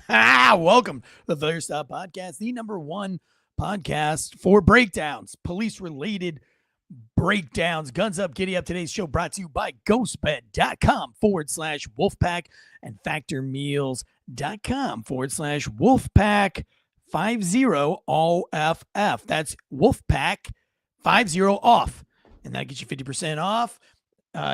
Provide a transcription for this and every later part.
Welcome to the Failure Stop Podcast, the number one podcast for breakdowns, police-related breakdowns. Guns up, giddy up. Today's show brought to you by ghostbed.com/wolfpack and factormeals.com/wolfpack50 OFF. That's Wolfpack 50 off. And that gets you 50% off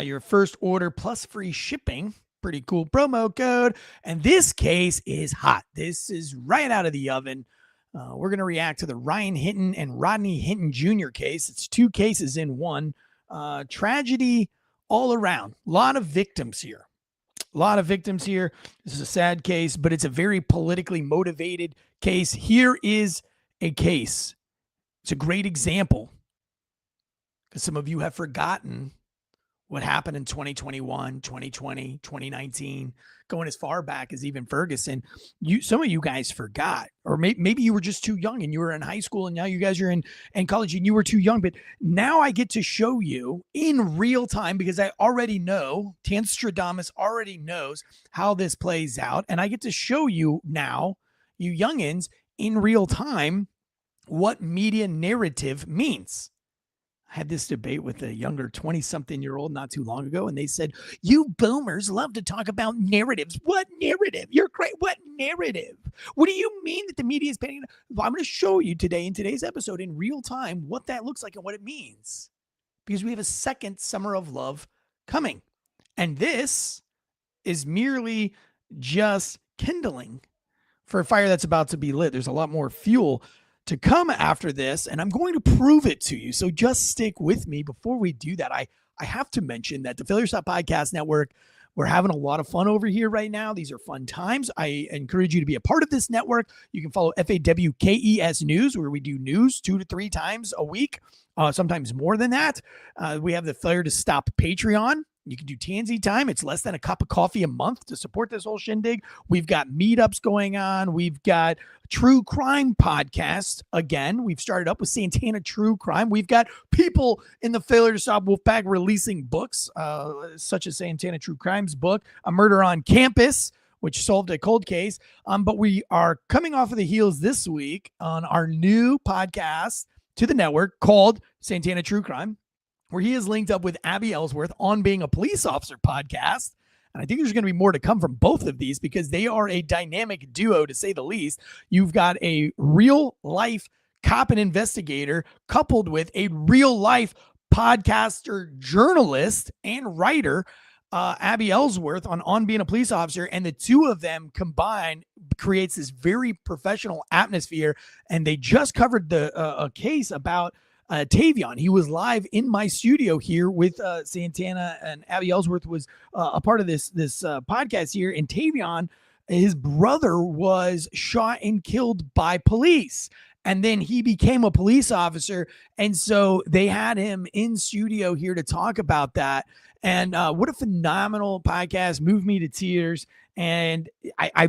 your first order plus free shipping. Pretty cool promo code. And this case is hot. This is right out of the oven. We're going to react to the Ryan Hinton and Rodney Hinton Jr. case. It's two cases in one. Tragedy all around. A lot of victims here. This is a sad case, but it's a very politically motivated case. Here is a case. It's a great example because some of you have forgotten what happened in 2021, 2020, 2019, going as far back as even Ferguson. Some of you guys forgot, or maybe you were just too young and you were in high school and now you guys are in college and you were too young. But now I get to show you in real time because I already know, Tanstradamus already knows how this plays out. And I get to show you now, you youngins, in real time, what media narrative means. I had this debate with a younger 20-something-year-old not too long ago, and they said, you boomers love to talk about narratives. What narrative? You're great. What narrative? What do you mean that the media is painting? I'm going to show you today in today's episode in real time what that looks like and what it means, because we have a second Summer of Love coming. And this is merely just kindling for a fire that's about to be lit. There's a lot more fuel to come after this, and I'm going to prove it to you. So just stick with me. Before we do that, I have to mention that the Failure Stop Podcast Network, we're having a lot of fun over here right now. These are fun times. I encourage you to be a part of this network. You can follow FAWKES News, where we do news 2 to 3 times a week, sometimes more than that. We have the Failure to Stop Patreon. You can do Tansey time. It's less than a cup of coffee a month to support this whole shindig. We've got meetups going on. We've got true crime podcast. Again, we've started up with Santana True Crime. We've got people in the Failure to Stop Wolfpack releasing books, such as Santana True Crime's book, A Murder on Campus, which solved a cold case. But we are coming off of the heels this week on our new podcast to the network called Santana True Crime, where he is linked up with Abby Ellsworth on Being a Police Officer podcast. And I think there's going to be more to come from both of these because they are a dynamic duo, to say the least. You've got a real life cop and investigator coupled with a real life podcaster, journalist, and writer, Abby Ellsworth on Being a Police Officer. And the two of them combined creates this very professional atmosphere. And they just covered a case about Tavion. He was live in my studio here with Santana, and Abby Ellsworth was a part of this podcast here. And Tavion, his brother, was shot and killed by police. And then he became a police officer. And so they had him in studio here to talk about that. And what a phenomenal podcast, moved me to tears. And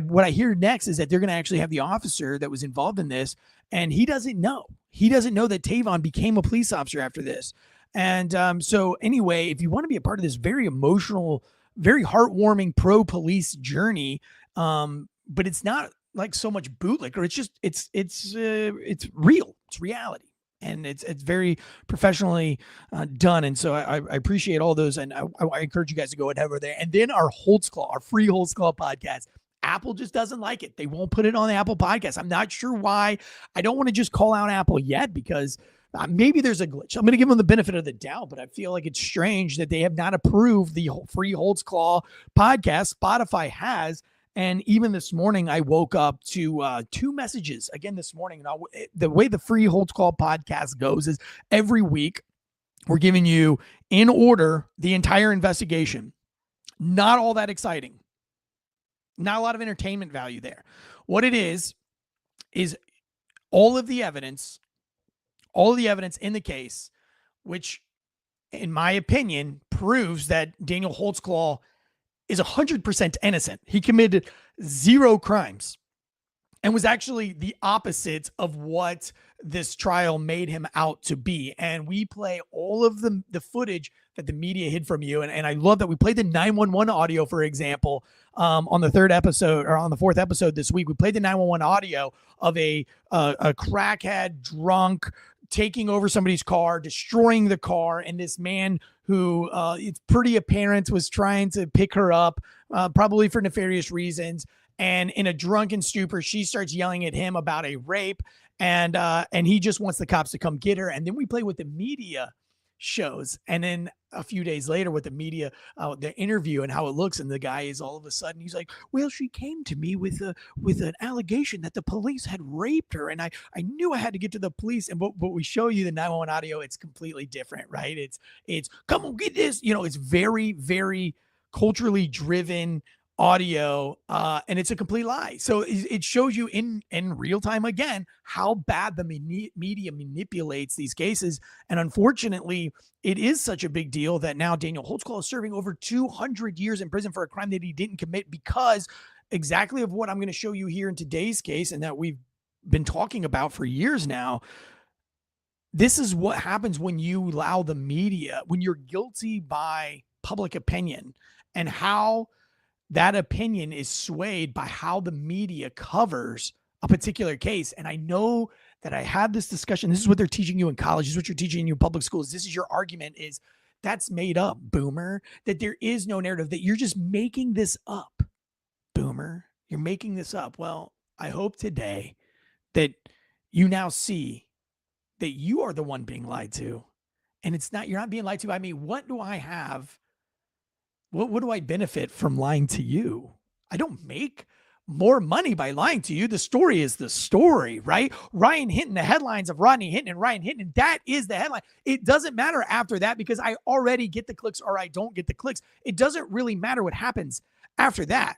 what I hear next is that they're going to actually have the officer that was involved in this, and he doesn't know. He doesn't know that Tavon became a police officer after this. And so anyway, if you want to be a part of this very emotional, very heartwarming pro-police journey, but it's not like so much bootleg, or it's just, it's real, it's reality. And it's very professionally done. And so I appreciate all those. And I encourage you guys to go and head over there. And then our Holtzclaw, our free Holtzclaw podcast. Apple just doesn't like it. They won't put it on the Apple podcast. I'm not sure why. I don't want to just call out Apple yet because maybe there's a glitch. I'm going to give them the benefit of the doubt, but I feel like it's strange that they have not approved the free Holtzclaw podcast. Spotify has. And even this morning, I woke up to 2 messages again this morning. Now, the way the free Holtzclaw podcast goes is every week we're giving you in order the entire investigation. Not all that exciting. Not a lot of entertainment value there. What it is all of the evidence in the case, which in my opinion proves that Daniel Holtzclaw is 100% innocent. He committed 0 crimes. and was actually the opposite of what this trial made him out to be. And we play all of the footage that the media hid from you. And I love that we played the 911 audio, for example, on the third episode or on the fourth episode this week. We played the 911 audio of a crackhead drunk taking over somebody's car, destroying the car. And this man who it's pretty apparent was trying to pick her up, probably for nefarious reasons. And in a drunken stupor, she starts yelling at him about a rape, and he just wants the cops to come get her. And then we play what the media shows, and then a few days later, what the media, the interview and how it looks, and the guy is all of a sudden he's like, "Well, she came to me with an allegation that the police had raped her, and I knew I had to get to the police." And but we show you the 911 audio, it's completely different, right? It's come on, get this, it's very, very culturally driven audio, and it's a complete lie. So it shows you in real time again how bad the media manipulates these cases. And unfortunately, it is such a big deal that now Daniel Holtzclaw is serving over 200 years in prison for a crime that he didn't commit, because exactly of what I'm going to show you here in today's case, and that we've been talking about for years now. This is what happens when you allow the media, when you're guilty by public opinion, and how that opinion is swayed by how the media covers a particular case. And I know that I had this discussion. This is what they're teaching you in college. This is what you're teaching in your public schools. This is your argument, is that's made up, boomer, that there is no narrative, that you're just making this up, boomer. You're making this up. Well, I hope today that you now see that you are the one being lied to. And you're not being lied to by me. What do I have? What do I benefit from lying to you? I don't make more money by lying to you. The story is the story, right? Ryan Hinton, the headlines of Rodney Hinton and Ryan Hinton, that is the headline. It doesn't matter after that, because I already get the clicks or I don't get the clicks. It doesn't really matter what happens after that.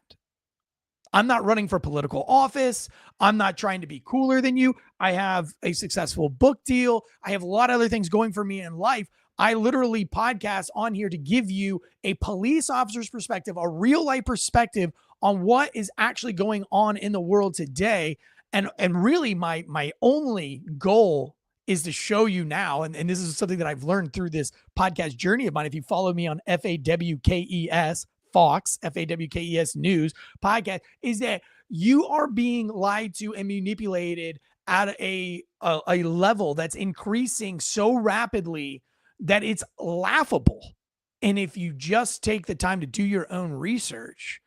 I'm not running for political office. I'm not trying to be cooler than you. I have a successful book deal. I have a lot of other things going for me in life. I literally podcast on here to give you a police officer's perspective, a real life perspective on what is actually going on in the world today. And really my only goal is to show you now, and this is something that I've learned through this podcast journey of mine. If you follow me on FAWKES, Fox, FAWKES News podcast, is that you are being lied to and manipulated at a level that's increasing so rapidly that it's laughable. And if you just take the time to do your own research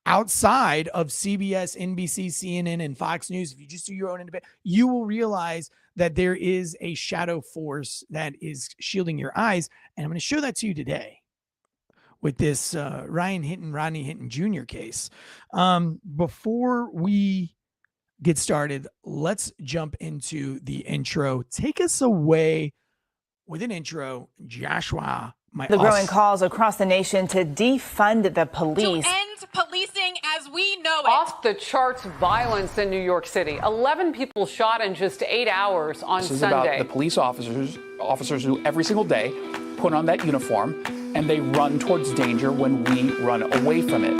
outside of CBS, NBC, CNN, and Fox News, if you just do your own independent, you will realize that there is a shadow force that is shielding your eyes. And I'm going to show that to you today with this Ryan Hinton, Rodney Hinton Jr. case. Before we get started, let's jump into the intro. Take us away with an intro, Joshua. The growing calls across the nation to defund the police. To end policing as we know it. Off the charts violence in New York City. 11 people shot in just 8 hours on Sunday. This is about the police officers who every single day put on that uniform and they run towards danger when we run away from it.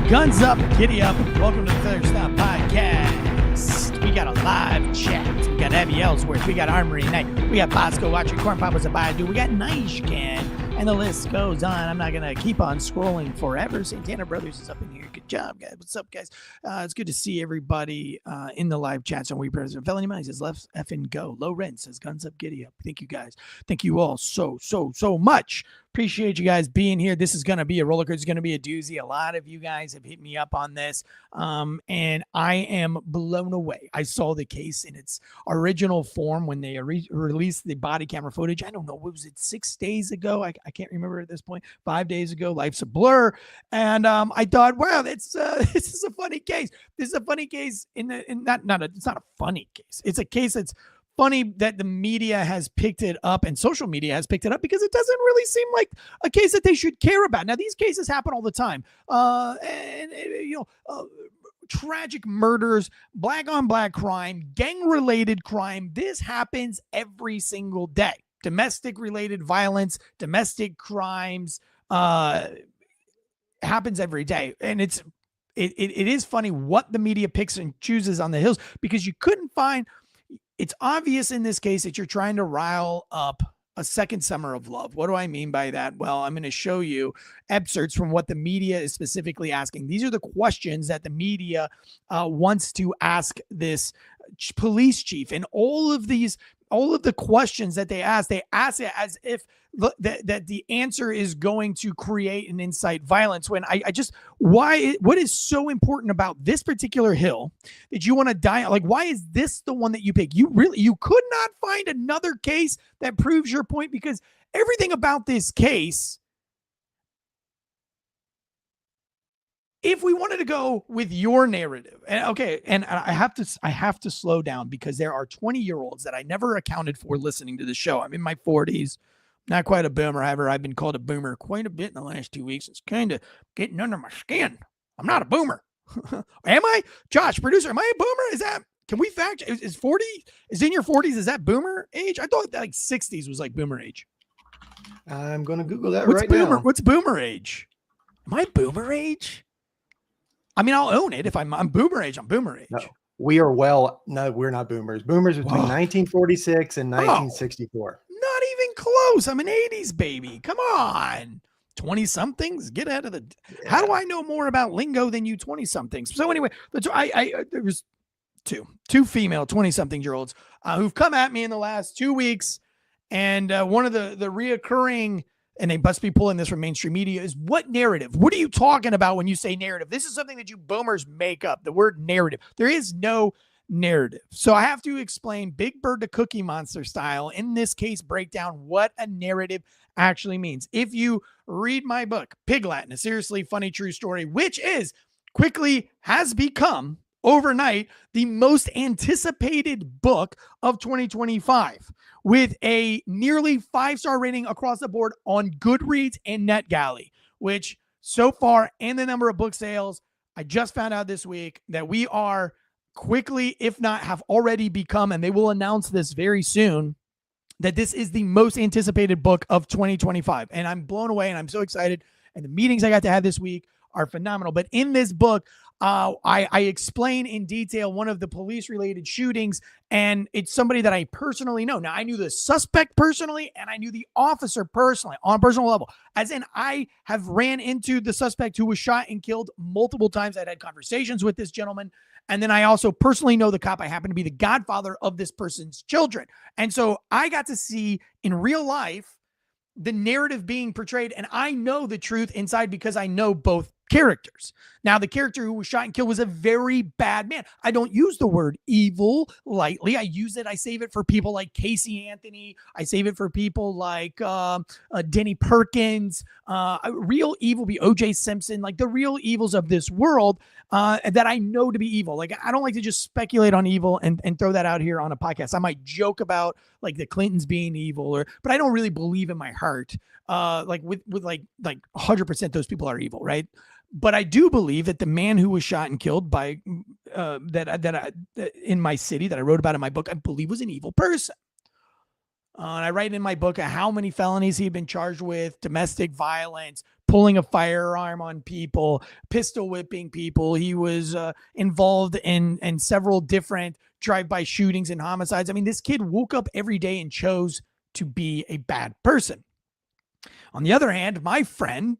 Guns up, giddy up. Welcome to the Feather Stop Podcast. We got a live chat. We got Abby Ellsworth. We got Armory Knight. We got Bosco watching Corn Papas and Bayadu. We got Nishkan. And the list goes on. I'm not going to keep on scrolling forever. Santana Brothers is up in here. Good job, guys. What's up, guys? It's good to see everybody in the live chat. So we present. Felony Money says, let's effing go. Low Rent says, guns up, giddy up. Thank you, guys. Thank you all so much. Appreciate you guys being here. This is going to be a roller coaster. It's going to be a doozy. A lot of you guys have hit me up on this, and I am blown away. I saw the case in its original form when they released the body camera footage. I don't know, what was it, 6 days ago? I can't remember at this point. 5 days ago. Life's a blur. And I thought, wow, this is a funny case. This is a funny case. It's not a funny case. It's a case that's funny that the media has picked it up and social media has picked it up, because it doesn't really seem like a case that they should care about. Now, these cases happen all the time. Tragic murders, black on black crime, gang related crime. This happens every single day. Domestic related violence, domestic crimes, happens every day. And it's it is funny what the media picks and chooses on the Hills, because you couldn't find. It's obvious in this case that you're trying to rile up a second summer of love. What do I mean by that? Well, I'm going to show you excerpts from what the media is specifically asking. These are the questions that the media wants to ask this police chief, and all of the questions that they ask it as if that the answer is going to create and incite violence. When what is so important about this particular Hill that you want to die? Like, why is this the one that you pick? You could not find another case that proves your point, because everything about this case, if we wanted to go with your narrative, and I have to slow down, because there are 20-year-olds that I never accounted for listening to the show. I'm in my 40s, not quite a boomer. However, I've been called a boomer quite a bit in the last 2 weeks. It's kind of getting under my skin. I'm not a boomer. Am I? Josh, producer, am I a boomer? Can we fact? Is 40? Is in your 40s? Is that boomer age? I thought that like 60s was like boomer age. I'm going to Google that now. now. What's boomer age? Am I boomer age? I mean, I'll own it. If I'm boomer age, I'm boomer age. No, we're not boomers. Boomers between 1946 and 1964. Not even close. I'm an 80s baby. Come on. 20-somethings, get out of the. Yeah. How do I know more about lingo than you 20-somethings? So anyway, there was two female 20-something-year-olds who've come at me in the last 2 weeks, and one of the reoccurring, and they must be pulling this from mainstream media, is what narrative? What are you talking about when you say narrative? This is something that you boomers make up, the word narrative. There is no narrative. So I have to explain Big Bird to Cookie Monster style, in this case, break down what a narrative actually means. If you read my book, Pig Latin, a seriously funny true story, which has become overnight the most anticipated book of 2025, with a nearly 5-star rating across the board on Goodreads and NetGalley, which so far, and the number of book sales, I just found out this week that we are quickly, if not have already become, and they will announce this very soon, that this is the most anticipated book of 2025. And I'm blown away, and I'm so excited. And the meetings I got to have this week are phenomenal. But in this book, I explain in detail one of the police-related shootings, and it's somebody that I personally know. Now, I knew the suspect personally, and I knew the officer personally on a personal level. As in, I have ran into the suspect who was shot and killed multiple times. I'd had conversations with this gentleman. And then I also personally know the cop. I happen to be the godfather of this person's children. And so I got to see in real life the narrative being portrayed, and I know the truth inside because I know both characters. Now, the character who was shot and killed was a very bad man. I don't use the word evil lightly. I save it for people like Casey Anthony. I save it for people like Denny Perkins. Real evil be O.J. Simpson, like the real evils of this world that I know to be evil. Like, I don't like to just speculate on evil and throw that out here on a podcast. I might joke about like the Clintons being evil, but I don't really believe in my heart like with like 100% those people are evil, right? But I do believe that the man who was shot and killed by that in my city that I wrote about in my book, I believe was an evil person. And I write in my book how many felonies he had been charged with: domestic violence, pulling a firearm on people, pistol whipping people. He was involved in several different drive-by shootings and homicides. I mean, this kid woke up every day and chose to be a bad person. On the other hand, my friend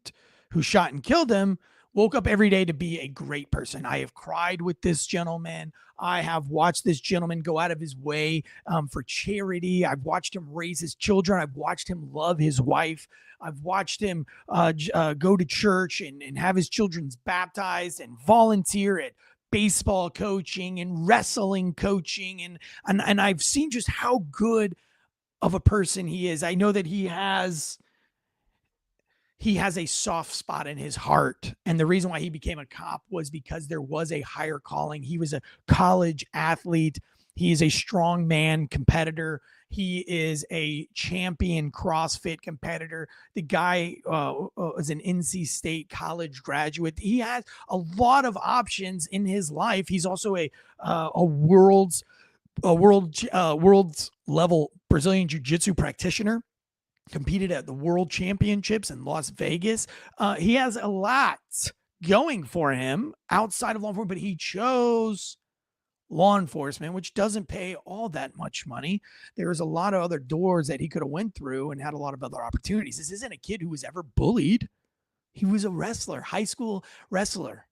who shot and killed him woke up every day to be a great person. I have cried with this gentleman. I have watched this gentleman go out of his way for charity. I've watched him raise his children. I've watched him love his wife. I've watched him go to church and have his children baptized and volunteer at baseball coaching and wrestling coaching. And I've seen just how good of a person he is. I know that he has a soft spot in his heart. And the reason why he became a cop was because there was a higher calling. He was a college athlete. He is a strongman competitor. He is a champion CrossFit competitor. The guy is an NC State college graduate. He has a lot of options in his life. He's also a world's level Brazilian Jiu-Jitsu practitioner. Competed at the World Championships in Las Vegas. He has a lot going for him outside of law enforcement, but he chose law enforcement, which doesn't pay all that much money. There's a lot of other doors that he could have went through and had a lot of other opportunities. This isn't a kid who was ever bullied. He was a wrestler, high school wrestler,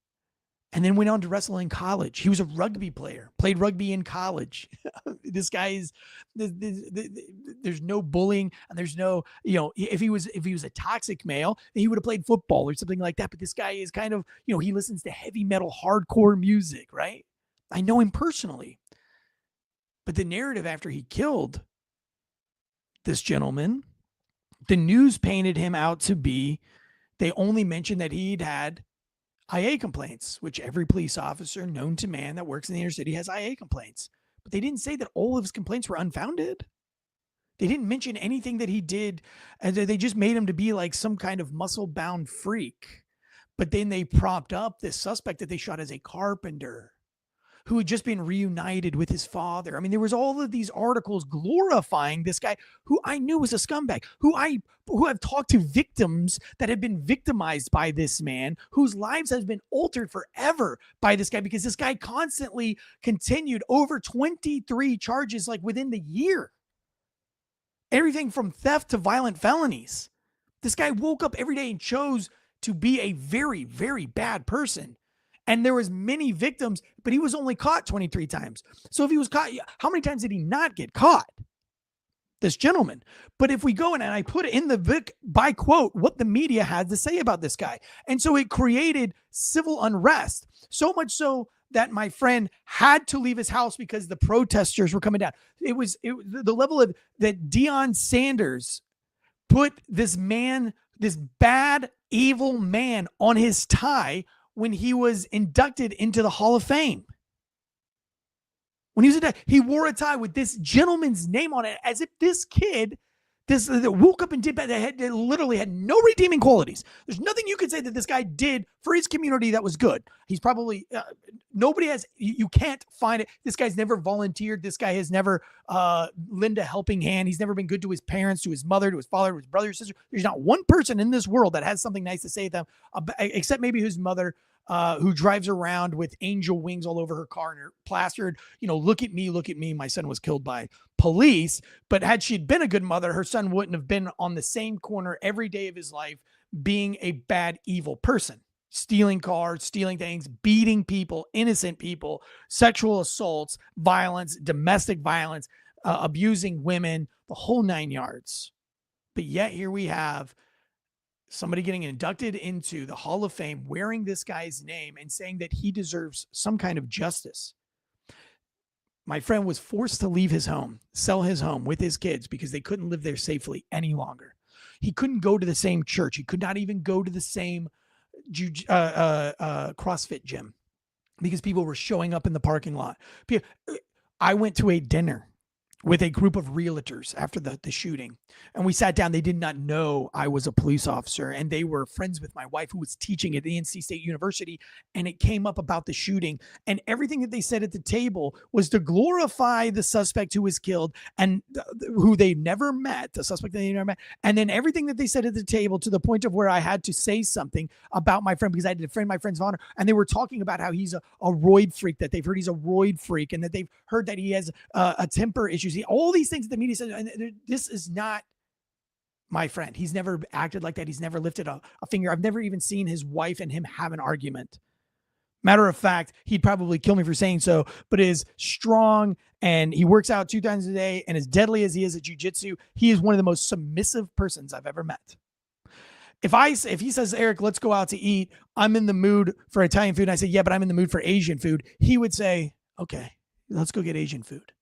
and then went on to wrestle in college. He was a rugby player, played rugby in college. This guy is, there's no bullying, and there's no, if he was a toxic male, he would have played football or something like that. But this guy is kind of, he listens to heavy metal, hardcore music, right? I know him personally. But the narrative after he killed this gentleman, the news painted him out to be, they only mentioned that he'd had IA complaints, which every police officer known to man that works in the inner city has IA complaints. But they didn't say that all of his complaints were unfounded. They didn't mention anything that he did. And they just made him to be like some kind of muscle-bound freak. But then they propped up this suspect that they shot as a carpenter who had just been reunited with his father. I mean, there was all of these articles glorifying this guy who I knew was a scumbag, who I've talked to victims that have been victimized by this man, whose lives have been altered forever by this guy, because this guy constantly continued over 23 charges, like within the year. Everything from theft to violent felonies. This guy woke up every day and chose to be a very, very bad person. And there was many victims, but he was only caught 23 times. So if he was caught, how many times did he not get caught? This gentleman. But if we go in and I put it in the book by quote, what the media had to say about this guy. And so it created civil unrest, so much so that my friend had to leave his house because the protesters were coming down. It was the level of that Deion Sanders put this man, this bad, evil man on his tie when he was inducted into the Hall of Fame. When he was inducted, he wore a tie with this gentleman's name on it, as if this kid, that woke up and did bad, that literally had no redeeming qualities. There's nothing you could say that this guy did for his community that was good. He's probably, nobody has, you can't find it. This guy's never volunteered. This guy has never lent a helping hand. He's never been good to his parents, to his mother, to his father, to his brother, sister. There's not one person in this world that has something nice to say to them, except maybe his mother, who drives around with angel wings all over her car and her plastered, look at me, my son was killed by police. But had she been a good mother, her son wouldn't have been on the same corner every day of his life being a bad, evil person, stealing cars, stealing things, beating people, innocent people, sexual assaults, violence, domestic violence, abusing women, the whole 9 yards. But yet here we have somebody getting inducted into the Hall of Fame wearing this guy's name and saying that he deserves some kind of justice. My friend was forced to leave his home, sell his home with his kids because they couldn't live there safely any longer. He couldn't go to the same church. He could not even go to the same CrossFit gym because people were showing up in the parking lot. I went to a dinner with a group of realtors after the shooting. And we sat down. They did not know I was a police officer, and they were friends with my wife who was teaching at the NC State University. And it came up about the shooting, and everything that they said at the table was to glorify the suspect who was killed and who they never met, the suspect that they never met. And then everything that they said at the table, to the point of where I had to say something about my friend because I had to defend my friend's honor. And they were talking about how he's a roid freak, that they've heard he's a roid freak, and that they've heard that he has a temper issue. All these things that the media says, and this is not my friend. He's never acted like that. He's never lifted a finger. I've never even seen his wife and him have an argument. Matter of fact, he'd probably kill me for saying so, but is strong, and he works out 2 times a day, and as deadly as he is at jiu-jitsu, he is one of the most submissive persons I've ever met. If he says, Eric, let's go out to eat, I'm in the mood for Italian food, and I say, yeah, but I'm in the mood for Asian food, he would say, okay, let's go get Asian food.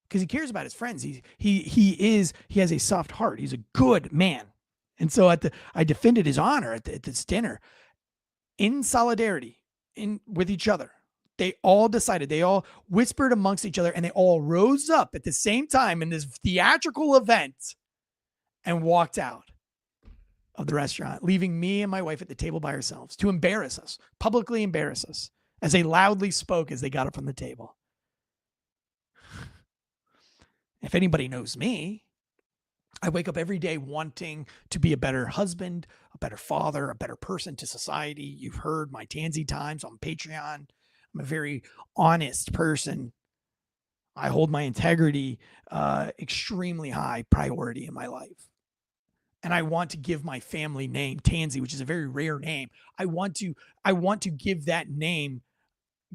Because he cares about his friends. He has a soft heart. He's a good man. And so I defended his honor at this dinner in solidarity with each other. They all decided, they all whispered amongst each other, and they all rose up at the same time in this theatrical event and walked out of the restaurant, leaving me and my wife at the table by ourselves to embarrass us, publicly embarrass us, as they loudly spoke as they got up from the table. If anybody knows me, I wake up every day wanting to be a better husband, a better father, a better person to society. You've heard my Tansey times on Patreon. I'm a very honest person. I hold my integrity extremely high priority in my life. And I want to give my family name, Tansey, which is a very rare name. I want to give that name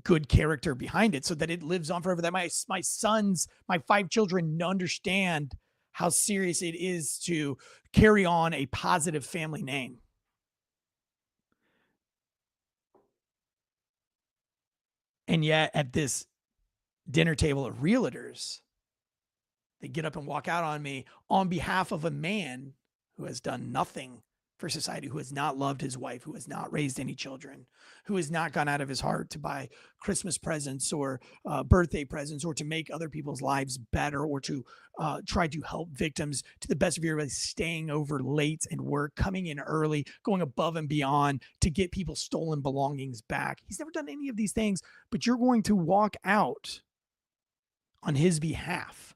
good character behind it so that it lives on forever, that my sons, my 5 children understand how serious it is to carry on a positive family name. And yet at this dinner table of realtors, they get up and walk out on me on behalf of a man who has done nothing for society, who has not loved his wife, who has not raised any children, who has not gone out of his heart to buy Christmas presents or birthday presents or to make other people's lives better or to try to help victims to the best of your ability, staying over late and work, coming in early, going above and beyond to get people's stolen belongings back. He's never done any of these things, but you're going to walk out on his behalf.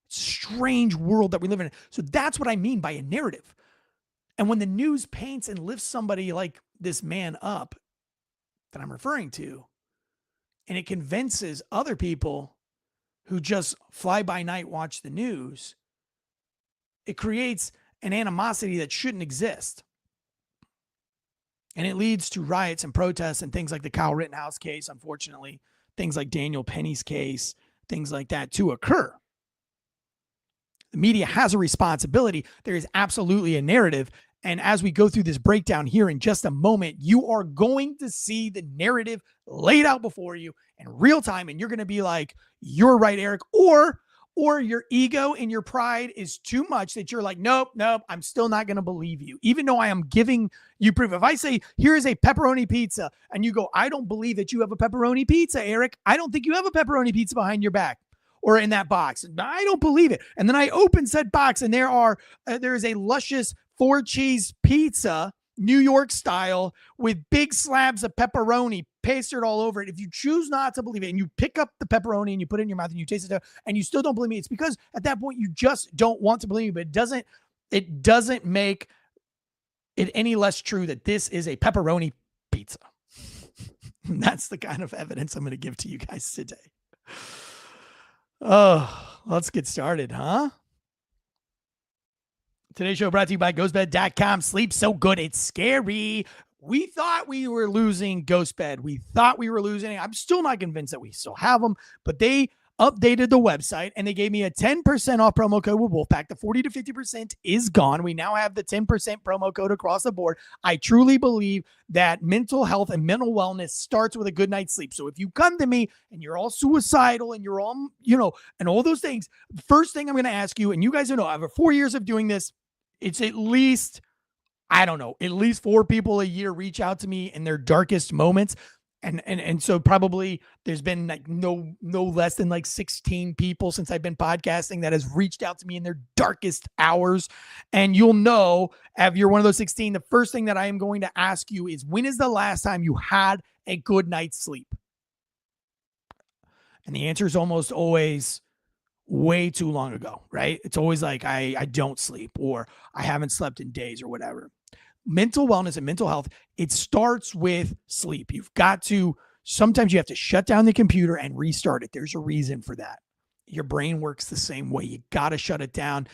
Strange world that we live in. So that's what I mean by a narrative. And when the news paints and lifts somebody like this man up that I'm referring to, and it convinces other people who just fly by night watch the news, it creates an animosity that shouldn't exist. And it leads to riots and protests and things like the Kyle Rittenhouse case, unfortunately, things like Daniel Penny's case, things like that to occur. The media has a responsibility. There is absolutely a narrative. And as we go through this breakdown here in just a moment, you are going to see the narrative laid out before you in real time. And you're going to be like, you're right, Eric. Or your ego and your pride is too much that you're like, nope, I'm still not going to believe you. Even though I am giving you proof. If I say, here is a pepperoni pizza, and you go, I don't believe that you have a pepperoni pizza, Eric. I don't think you have a pepperoni pizza behind your back or in that box. I don't believe it. And then I open said box and there is a luscious 4-cheese pizza, New York style, with big slabs of pepperoni pasted all over it. If you choose not to believe it and you pick up the pepperoni and you put it in your mouth and you taste it and you still don't believe me, it's because at that point you just don't want to believe me. But it doesn't make it any less true that this is a pepperoni pizza. That's the kind of evidence I'm going to give to you guys today. Oh, let's get started, huh? Today's show brought to you by ghostbed.com. Sleep so good, it's scary. We thought we were losing GhostBed. We thought we were losing it. I'm still not convinced that we still have them, but they updated the website and they gave me a 10% off promo code with Wolfpack. The 40 to 50% is gone. We now have the 10% promo code across the board. I truly believe that mental health and mental wellness starts with a good night's sleep. So if you come to me and you're all suicidal and you're all, and all those things, first thing I'm going to ask you, and you guys know, over 4 years of doing this, it's at least 4 people a year reach out to me in their darkest moments. And so probably there's been like no less than like 16 people since I've been podcasting that has reached out to me in their darkest hours. And you'll know if you're one of those 16, the first thing that I am going to ask you is, when is the last time you had a good night's sleep? And the answer is almost always way too long ago, right? It's always like, I don't sleep, or I haven't slept in days, or whatever. Mental wellness and mental health, it starts with sleep. Sometimes you have to shut down the computer and restart it. There's a reason for that. Your brain works the same way. You got to shut it down.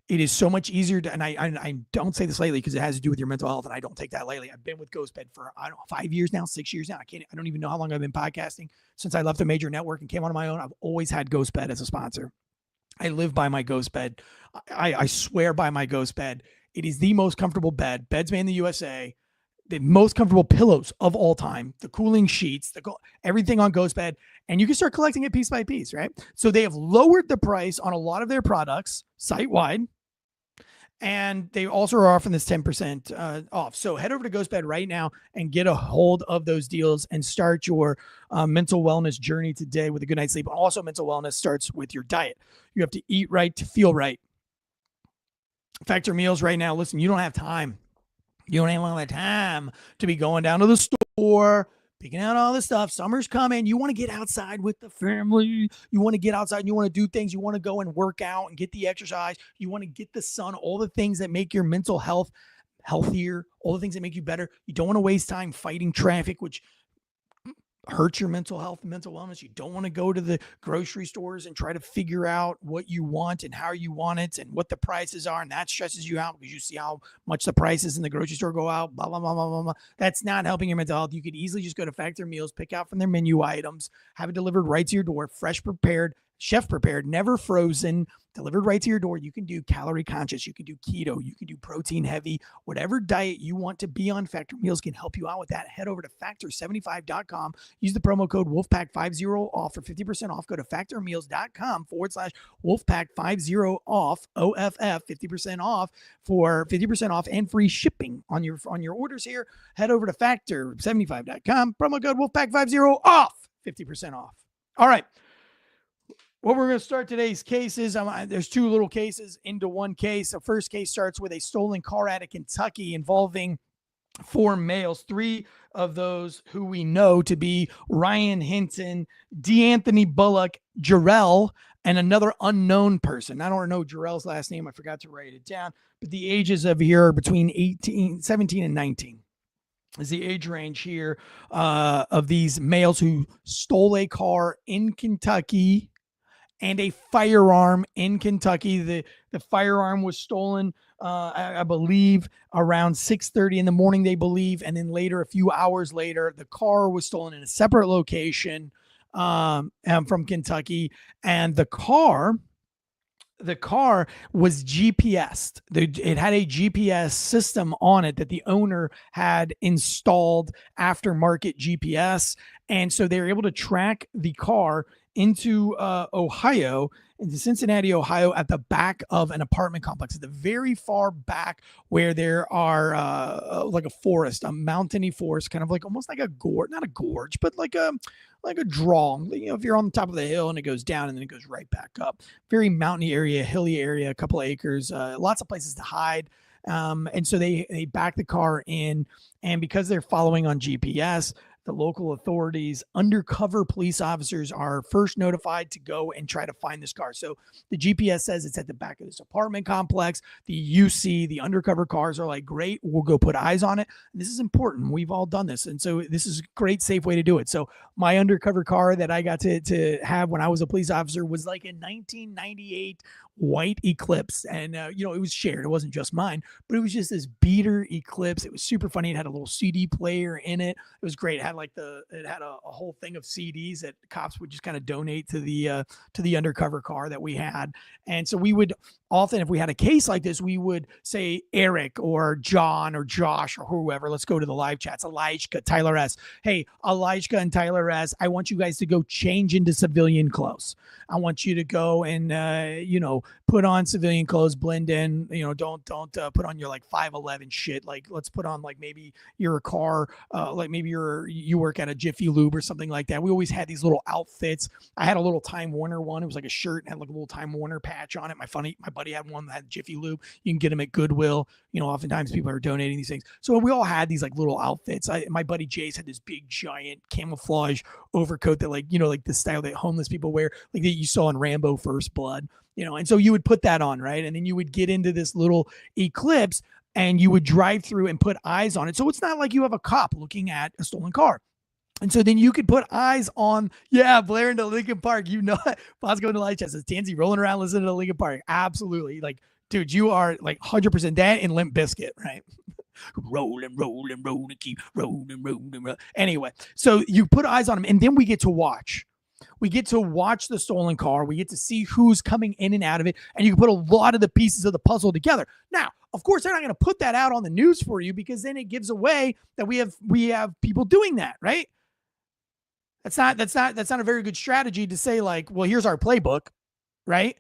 It is so much easier to, and I don't say this lightly because it has to do with your mental health, and I don't take that lightly. I've been with GhostBed for, 5 years now, 6 years now. I don't even know how long I've been podcasting. Since I left a major network and came on my own, I've always had GhostBed as a sponsor. I live by my GhostBed. I swear by my GhostBed. It is the most comfortable bed. Beds made in the USA. The most comfortable pillows of all time. The cooling sheets. Everything on GhostBed. And you can start collecting it piece by piece, right? So they have lowered the price on a lot of their products site-wide. And they also are offering this 10% off. So head over to GhostBed right now and get a hold of those deals and start your mental wellness journey today with a good night's sleep. Also, mental wellness starts with your diet. You have to eat right to feel right. Factor meals right now. Listen, you don't have time. You don't have time to be going down to the store, picking out all this stuff. Summer's coming. You want to get outside with the family. You want to get outside and you want to do things. You want to go and work out and get the exercise. You want to get the sun, all the things that make your mental health healthier, all the things that make you better. You don't want to waste time fighting traffic, which hurts your mental health and mental wellness. You don't want to go to the grocery stores and try to figure out what you want and how you want it and what the prices are. And that stresses you out because you see how much the prices in the grocery store go out, blah, blah, blah, blah, blah, blah. That's not helping your mental health. You could easily just go to Factor Meals, pick out from their menu items, have it delivered right to your door, fresh prepared, chef prepared, never frozen, delivered right to your door. You can do calorie conscious. You can do keto. You can do protein heavy. Whatever diet you want to be on, Factor Meals can help you out with that. Head over to factor75.com. Use the promo code Wolfpack50 off for 50% off. Go to factormeals.com/Wolfpack50 off, OFF, 50% off for 50% off and free shipping on your orders here. Head over to factor75.com. Promo code Wolfpack50 off, 50% off. All right. What we're going to start today's cases, there's two little cases into one case. The first case starts with a stolen car out of Kentucky involving 4 males, 3 of those who we know to be Ryan Hinton, DeAnthony Bullock, Jarrell, and another unknown person. I don't know Jarrell's last name. I forgot to write it down. But the ages of here are between 17 and 19. Is the age range here of these males who stole a car in Kentucky and a firearm in Kentucky. The firearm was stolen, I believe, around 6:30 in the morning, they believe. And then later, a few hours later, the car was stolen in a separate location from Kentucky. And the car was GPSed. It had a GPS system on it that the owner had installed aftermarket GPS. And so they were able to track the car into Ohio, into Cincinnati, Ohio, at the back of an apartment complex, at the very far back where there are like a forest, a mountainy forest, kind of like almost like a gorge, not a gorge, but like a draw. You know, if you're on the top of the hill and it goes down and then it goes right back up. Very mountainy area, hilly area, a couple of acres, lots of places to hide. And so they back the car in, and because they're following on GPS, the local authorities, undercover police officers are first notified to go and try to find this car. So the GPS says it's at the back of this apartment complex. The UC, the undercover cars are like, great, we'll go put eyes on it. And this is important. We've all done this. And so this is a great, safe way to do it. So my undercover car that I got to have when I was a police officer was like a 1998 white Eclipse. And, it was shared. It wasn't just mine, but it was just this beater Eclipse. It was super funny. It had a little CD player in it. It was great. It had a whole thing of CDs that cops would just kind of donate to the undercover car that we had. And so we would often, if we had a case like this, we would say Eric or John or Josh or whoever. Let's go to the live chats. Elijah, Tyler S. Hey, Elijah and Tyler S. I want you guys to go change into civilian clothes. I want you to go and put on civilian clothes, blend in. Don't put on your like 5'11" shit. Like, let's put on like maybe you're a car, like maybe you work at a Jiffy Lube or something like that. We always had these little outfits. I had a little Time Warner one. It was like a shirt and had like a little Time Warner patch on it. My buddy had one that had Jiffy Lube. You can get them at Goodwill. Oftentimes people are donating these things. So we all had these like little outfits. My buddy Jace had this big giant camouflage overcoat that like the style that homeless people wear, like that you saw in Rambo First Blood, and so you would put that on, right? And then you would get into this little Eclipse and you would drive through and put eyes on it. So it's not like you have a cop looking at a stolen car. And so then you could put eyes on, Blair into Lincoln Park. Bosco into Light Chest says, Tansey rolling around listening to Lincoln Park. Absolutely. Like, dude, you are like 100% that in Limp Bizkit, right? rolling, keep rolling. Anyway, so you put eyes on them, and then we get to watch. We get to watch the stolen car. We get to see who's coming in and out of it, and you can put a lot of the pieces of the puzzle together. Now, of course, they're not going to put that out on the news for you because then it gives away that we have people doing that, right? That's not a very good strategy to say like, well, here's our playbook, right?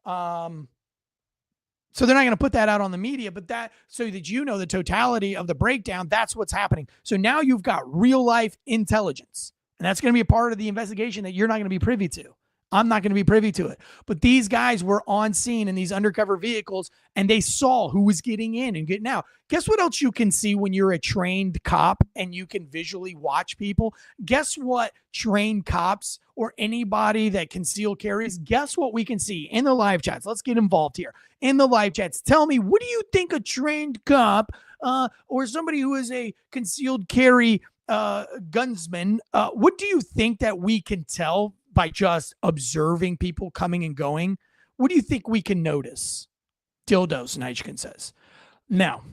So they're not going to put that out on the media, but that so that the totality of the breakdown, that's what's happening. So now you've got real life intelligence, and that's going to be a part of the investigation that you're not going to be privy to. I'm not going to be privy to it. But these guys were on scene in these undercover vehicles, and they saw who was getting in and getting out. Guess what else you can see when you're a trained cop and you can visually watch people? Guess what trained cops or anybody that conceal carries, guess what we can see in the live chats? Let's get involved here. In the live chats, tell me, what do you think a trained cop or somebody who is a concealed carry gunsman, what do you think that we can tell by just observing people coming and going? What do you think we can notice? Dildos, Nitchkin says. No.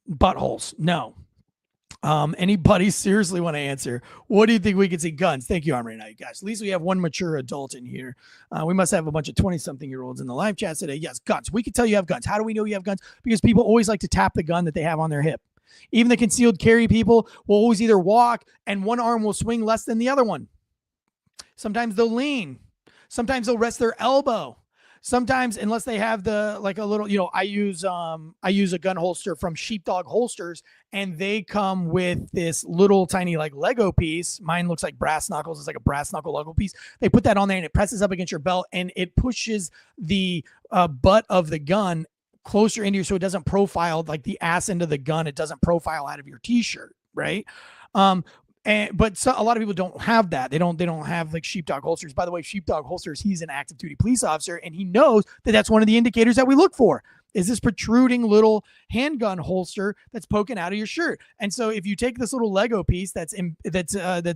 Buttholes. No. Anybody seriously want to answer? What do you think we can see? Guns. Thank you, Armory Night, guys. At least we have one mature adult in here. We must have a bunch of 20-something-year-olds in the live chat today. Yes, guns. We can tell you have guns. How do we know you have guns? Because people always like to tap the gun that they have on their hip. Even the concealed carry people will always either walk and one arm will swing less than the other one. Sometimes they'll lean. Sometimes they'll rest their elbow. Sometimes, unless they have the, like a little, I use a gun holster from Sheepdog Holsters, and they come with this little tiny like Lego piece. Mine looks like brass knuckles. It's like a brass knuckle Lego piece. They put that on there and it presses up against your belt and it pushes the butt of the gun closer into you so it doesn't profile like the ass end of the gun. It doesn't profile out of your t-shirt, right? But a lot of people don't have that. They don't have like Sheepdog Holsters. By the way, Sheepdog Holsters, he's an active duty police officer, and he knows that that's one of the indicators that we look for. Is this protruding little handgun holster that's poking out of your shirt? And so if you take this little Lego piece that's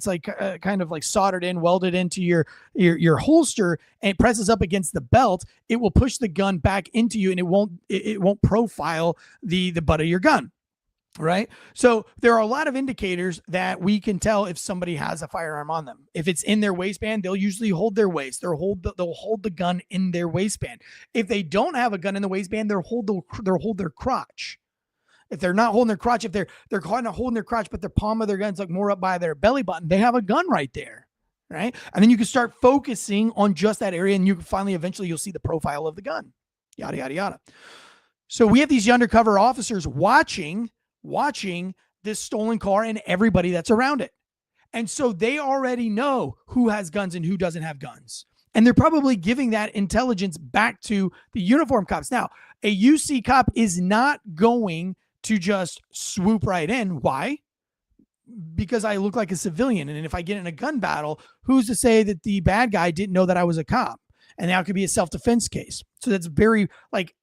like kind of like soldered in, welded into your holster, and it presses up against the belt, it will push the gun back into you, and it won't profile the butt of your gun. Right. So there are a lot of indicators that we can tell if somebody has a firearm on them. If it's in their waistband, they'll usually hold their waist. They'll hold the gun in their waistband. If they don't have a gun in the waistband, they'll hold their crotch. If they're not holding their crotch, if they're kind of holding their crotch, but their palm of their gun's like more up by their belly button, they have a gun right there. Right. And then you can start focusing on just that area, and you can finally eventually you'll see the profile of the gun. Yada, yada, yada. So we have these undercover officers watching this stolen car and everybody that's around it. And so they already know who has guns and who doesn't have guns. And they're probably giving that intelligence back to the uniform cops. Now, a UC cop is not going to just swoop right in. Why? Because I look like a civilian. And if I get in a gun battle, who's to say that the bad guy didn't know that I was a cop? And that could be a self-defense case. So that's very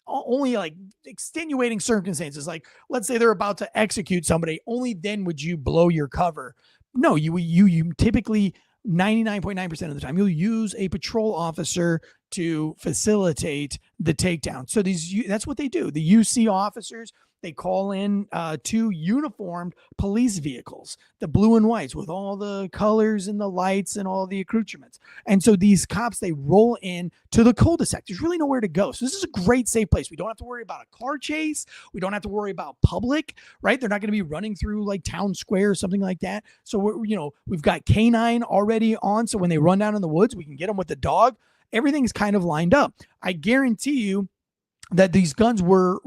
only extenuating circumstances. Like, let's say they're about to execute somebody. Only then would you blow your cover. No, you typically 99.9% of the time, you'll use a patrol officer to facilitate the takedown. So that's what they do. The UC officers, they call in 2 uniformed police vehicles, the blue and whites with all the colors and the lights and all the accoutrements. And so these cops, they roll in to the cul-de-sac. There's really nowhere to go. So this is a great safe place. We don't have to worry about a car chase. We don't have to worry about public, right? They're not going to be running through like town square or something like that. So we've got K9 already on. So when they run down in the woods, we can get them with the dog. Everything's kind of lined up. I guarantee you that these guns were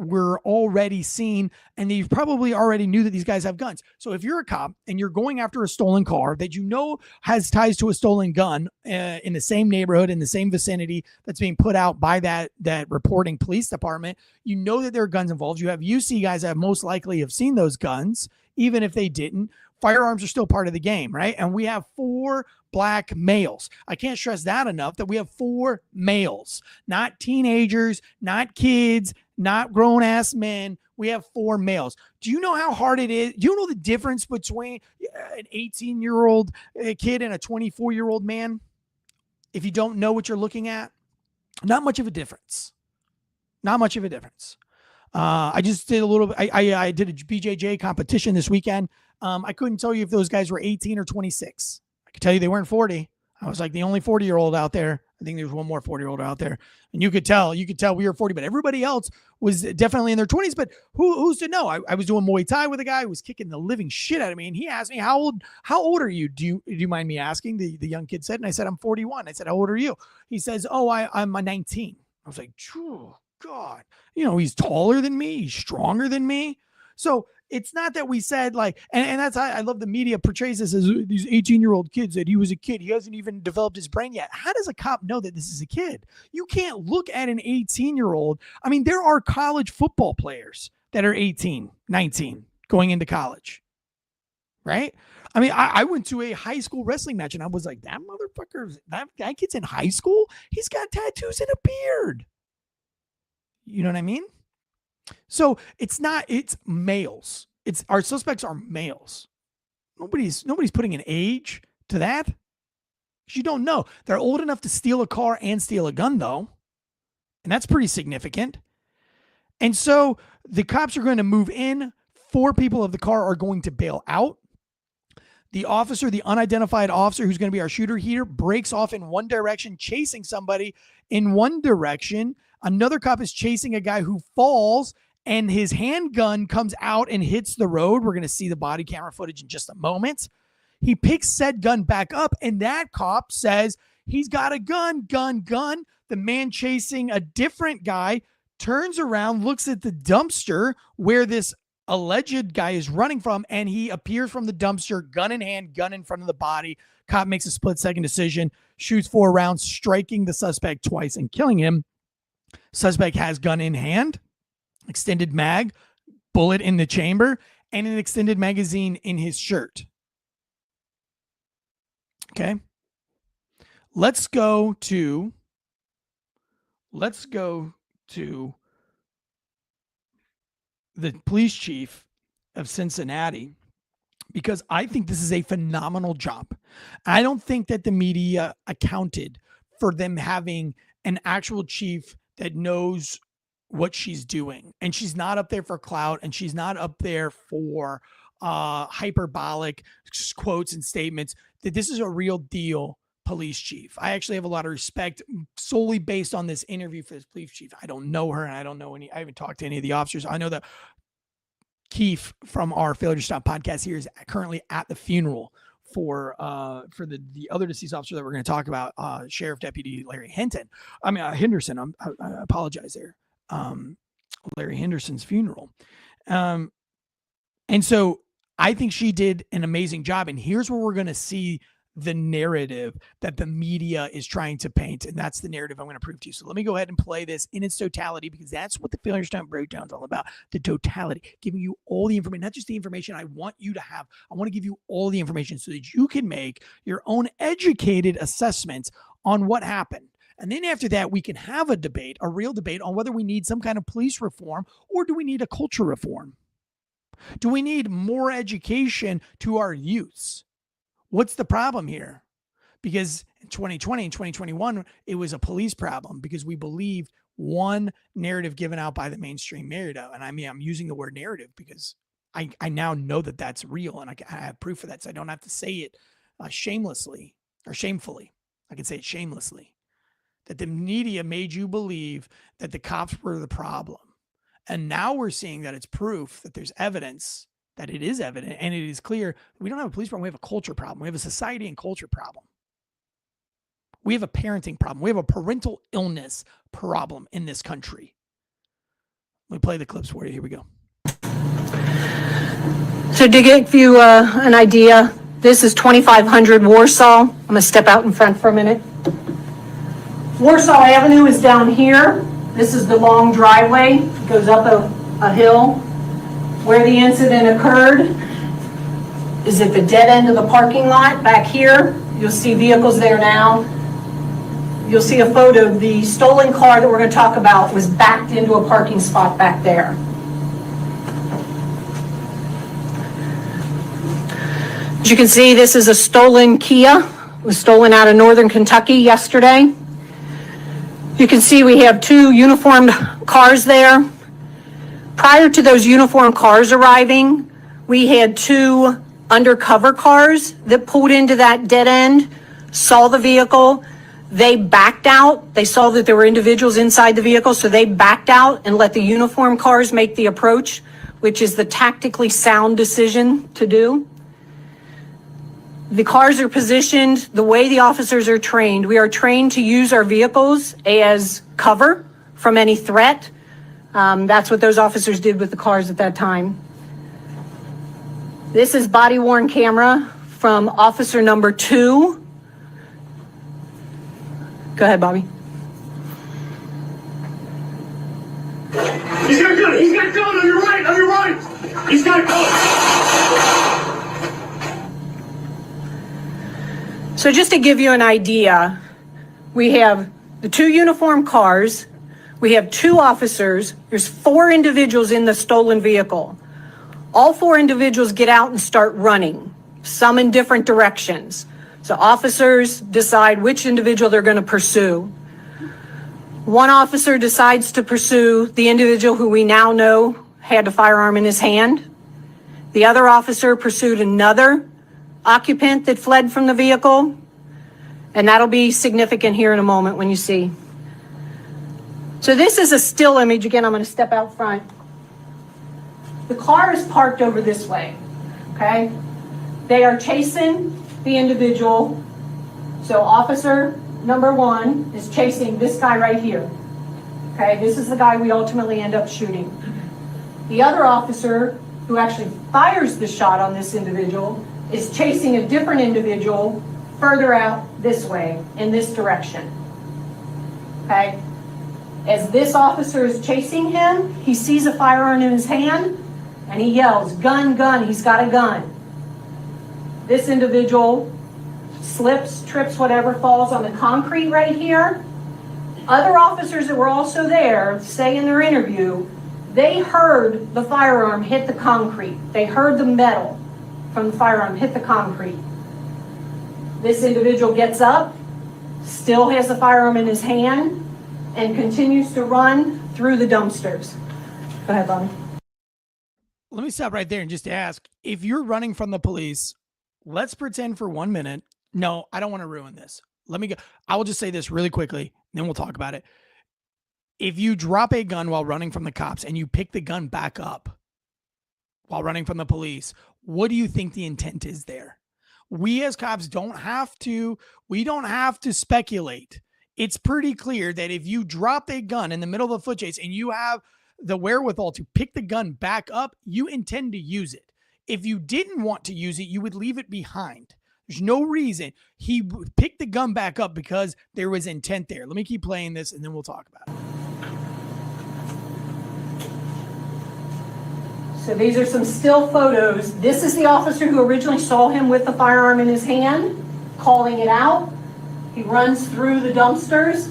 already seen, and they probably already knew that these guys have guns. So if you're a cop and you're going after a stolen car that you know has ties to a stolen gun in the same neighborhood, in the same vicinity that's being put out by that reporting police department, you know that there are guns involved. You have UC guys that most likely have seen those guns, even if they didn't. Firearms are still part of the game, right? And we have 4 black males. I can't stress that enough, that we have 4 males, not teenagers, not kids, not grown-ass men. We have 4 males. Do you know how hard it is? Do you know the difference between an 18-year-old kid and a 24-year-old man? If you don't know what you're looking at, not much of a difference. Not much of a difference. I just did I did a BJJ competition this weekend. I couldn't tell you if those guys were 18 or 26. I could tell you they weren't 40. I was like the only 40-year-old out there. I think there's one more 40-year-old out there. And you could tell we were 40, but everybody else was definitely in their 20s. But who's to know? I was doing Muay Thai with a guy who was kicking the living shit out of me. And he asked me, how old are you? Do you mind me asking? The young kid said, and I said, I'm 41. I said, how old are you? He says, I'm 19. I was like, oh, God, he's taller than me. He's stronger than me. So it's not that we said like, and that's how I love the media portrays this as these 18-year-old kids, that he was a kid. He hasn't even developed his brain yet. How does a cop know that this is a kid? You can't look at an 18-year-old. I mean, there are college football players that are 18, 19 going into college, right? I mean, I went to a high school wrestling match and I was like, that motherfucker, that kid's in high school? He's got tattoos and a beard. You know what I mean? So it's males. Our suspects are males. Nobody's putting an age to that. You don't know. They're old enough to steal a car and steal a gun, though. And that's pretty significant. And so the cops are going to move in. 4 people of the car are going to bail out. The officer, the unidentified officer who's going to be our shooter here, breaks off in one direction, chasing somebody in one direction. Another cop is chasing a guy who falls, and his handgun comes out and hits the road. We're going to see the body camera footage in just a moment. He picks said gun back up, and that cop says he's got a gun. The man chasing a different guy turns around, looks at the dumpster where this alleged guy is running from, and he appears from the dumpster, gun in hand, gun in front of the body. Cop makes a split-second decision, shoots 4 rounds, striking the suspect twice and killing him. Suspect has gun in hand, extended mag, bullet in the chamber, and an extended magazine in his shirt. Okay. Let's go to the police chief of Cincinnati, because I think this is a phenomenal job. I don't think that the media accounted for them having an actual chief that knows what she's doing. And she's not up there for clout, and she's not up there for hyperbolic quotes and statements. That this is a real deal police chief. I actually have a lot of respect solely based on this interview for this police chief. I don't know her, and I haven't talked to any of the officers. I know that Keith from our Failure to Stop podcast here is currently at the funeral for the other deceased officer that we're going to talk about, Sheriff Deputy Larry Hinton. I mean, Henderson. I apologize there. Larry Henderson's funeral. And so I think she did an amazing job. And here's where we're going to see the narrative that the media is trying to paint. And that's the narrative I'm going to prove to you. So let me go ahead and play this in its totality, because that's what the Failure to Stop breakdown is all about. The totality, giving you all the information, not just the information I want you to have. I want to give you all the information so that you can make your own educated assessments on what happened. And then after that, we can have a debate, a real debate on whether we need some kind of police reform, or do we need a culture reform? Do we need more education to our youths? What's the problem here? Because in 2020 and 2021, it was a police problem because we believed one narrative given out by the mainstream media. And I mean, I'm using the word narrative because I now know that that's real, and I have proof of that. So I don't have to say it shamelessly or shamefully. I can say it shamelessly. That the media made you believe that the cops were the problem. And now we're seeing that it's proof, that there's evidence, that it is evident, and it is clear we don't have a police problem. We have a culture problem. We have a society and culture problem. We have a parenting problem. We have a parental illness problem in this country. Let me play the clips for you. Here we go. So to give you an idea, this is 2500 Warsaw. I'm going to step out in front for a minute. Warsaw Avenue is down here. This is the long driveway. It goes up a hill. Where the incident occurred is at the dead end of the parking lot back here. You'll see vehicles there now. You'll see a photo of the stolen car that we're going to talk about was backed into a parking spot back there. As you can see, this is a stolen Kia. It was stolen out of northern Kentucky yesterday. You can see we have 2 uniformed cars there. Prior to those uniformed cars arriving, we had 2 undercover cars that pulled into that dead end, saw the vehicle. They backed out. They saw that there were individuals inside the vehicle, so they backed out and let the uniformed cars make the approach, which is the tactically sound decision to do. The cars are positioned the way the officers are trained. We are trained to use our vehicles as cover from any threat. That's what those officers did with the cars at that time. This is body worn camera from officer number 2. Go ahead, Bobby. He's got a gun! He's got a gun! On your right! On your right! He's got a gun! So just to give you an idea, we have the 2 uniformed cars. We have 2 officers. There's 4 individuals in the stolen vehicle. All 4 individuals get out and start running, some in different directions. So officers decide which individual they're going to pursue. One officer decides to pursue the individual who we now know had a firearm in his hand. The other officer pursued another occupant that fled from the vehicle. And that'll be significant here in a moment when you see. So this is a still image. Again, I'm going to step out front. The car is parked over this way, okay? They are chasing the individual. So officer number 1 is chasing this guy right here, okay? This is the guy we ultimately end up shooting. The other officer who actually fires the shot on this individual is chasing a different individual further out this way, in this direction, okay? As this officer is chasing him, he sees a firearm in his hand, and he yells, "Gun, gun," he's got a gun. This individual slips, trips, whatever, falls on the concrete right here. Other officers that were also there say in their interview, they heard the firearm hit the concrete. They heard the metal from the firearm hit the concrete. This individual gets up, still has the firearm in his hand, and continues to run through the dumpsters. Go ahead, Bonnie. Let me stop right there and just ask, if you're running from the police, let's pretend for 1 minute. No, I don't want to ruin this. Let me go. I will just say this really quickly, then we'll talk about it. If you drop a gun while running from the cops and you pick the gun back up while running from the police, what do you think the intent is there? We as cops don't have to speculate. It's pretty clear that if you drop a gun in the middle of a foot chase and you have the wherewithal to pick the gun back up, you intend to use it. If you didn't want to use it, you would leave it behind. There's no reason. He picked the gun back up because there was intent there. Let me keep playing this and then we'll talk about it. So these are some still photos. This is the officer who originally saw him with the firearm in his hand, calling it out. He runs through the dumpsters.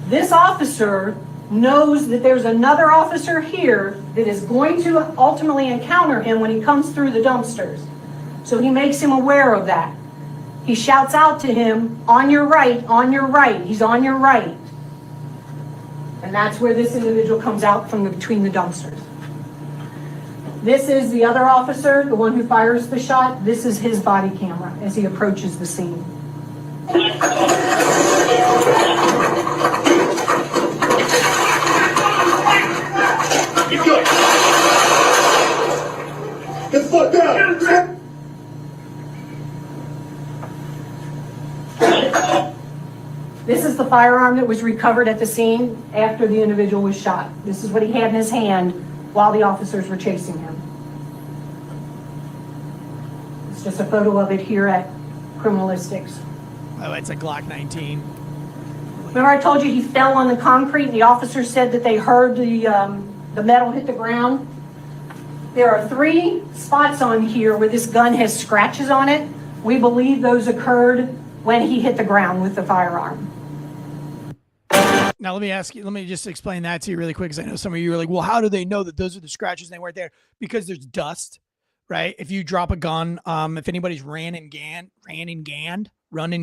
This officer knows that there's another officer here that is going to ultimately encounter him when he comes through the dumpsters. So he makes him aware of that. He shouts out to him, "On your right, on your right." He's on your right. And that's where this individual comes out from between the dumpsters. This is the other officer, the one who fires the shot. This is his body camera as he approaches the scene. Get good! Get the fuck down! This is the firearm that was recovered at the scene after the individual was shot. This is what he had in his hand while the officers were chasing him. It's just a photo of it here at Criminalistics. Oh, it's a Glock 19. Remember I told you he fell on the concrete and the officers said that they heard the metal hit the ground? There are 3 spots on here where this gun has scratches on it. We believe those occurred when he hit the ground with the firearm. Now, let me just explain that to you really quick, because I know some of you are like, well, how do they know that those are the scratches and they weren't there? Because there's dust, right? If you drop a gun, if anybody's run and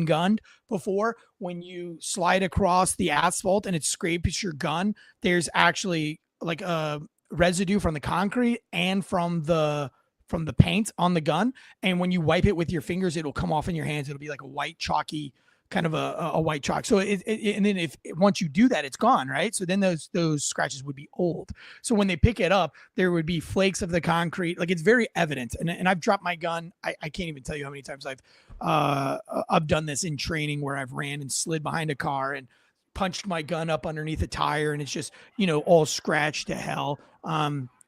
gunned before, when you slide across the asphalt and it scrapes your gun, there's actually like a residue from the concrete and from the paint on the gun. And when you wipe it with your fingers, it'll come off in your hands. It'll be like a white chalky, kind of a white chalk. So and then once you do that, it's gone, right? So then those scratches would be old. So when they pick it up, there would be flakes of the concrete. Like, it's very evident. And I've dropped my gun. I can't even tell you how many times I've done this in training, where I've ran and slid behind a car and punched my gun up underneath a tire, and it's just, all scratched to hell.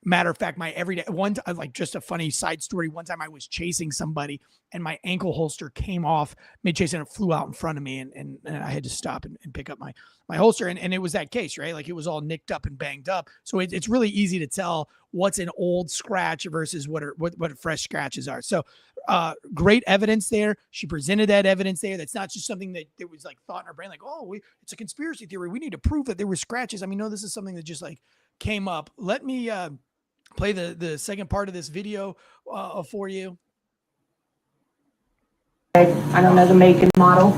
Matter of fact, my everyday like just a funny side story. One time I was chasing somebody and my ankle holster came off mid-chase and it flew out in front of me and I had to stop and pick up my holster. And it was that case, right? Like it was all nicked up and banged up. So it's really easy to tell what's an old scratch versus what fresh scratches are. So great evidence there. She presented that evidence there. That's not just something that was like thought in her brain, like, oh, it's a conspiracy theory. We need to prove that there were scratches. I mean, no, this is something that just like came up. Let me play the second part of this video for you. I don't know the make and model.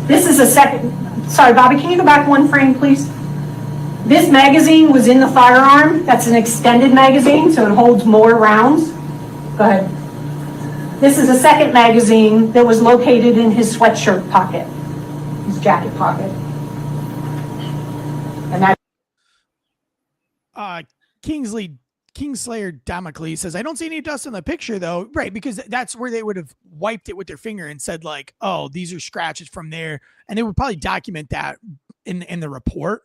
This is a second. Sorry, Bobby, can you go back one frame, please? This magazine was in the firearm. That's an extended magazine, so it holds more rounds. Go ahead. This is a second magazine that was located in his sweatshirt pocket, his jacket pocket. And that. Kingslayer Damocles says, I don't see any dust in the picture though. Right. Because that's where they would have wiped it with their finger and said like, oh, these are scratches from there. And they would probably document that in the report.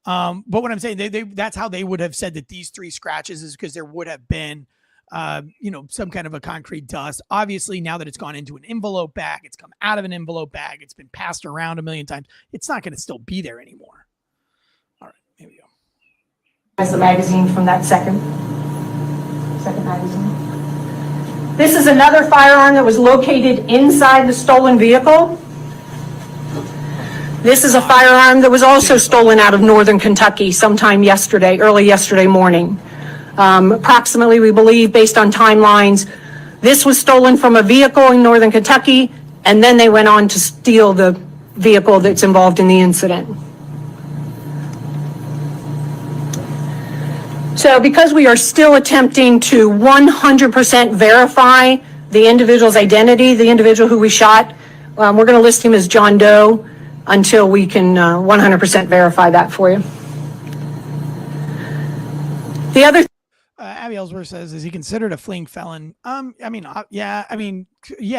But what I'm saying, that's how they would have said that these 3 scratches is because there would have been, some kind of a concrete dust. Obviously, now that it's gone into an envelope bag, it's come out of an envelope bag, it's been passed around a million times. It's not going to still be there anymore. All right, here we go. As the magazine from that second magazine. This is another firearm that was located inside the stolen vehicle. This is a firearm that was also stolen out of northern Kentucky sometime early yesterday morning. Approximately, we believe, based on timelines, this was stolen from a vehicle in northern Kentucky, and then they went on to steal the vehicle that's involved in the incident. So because we are still attempting to 100% verify the individual's identity, the individual who we shot, we're going to list him as John Doe until we can 100% verify that for you. The other Abby Ellsworth says, is he considered a fleeing felon? Yeah,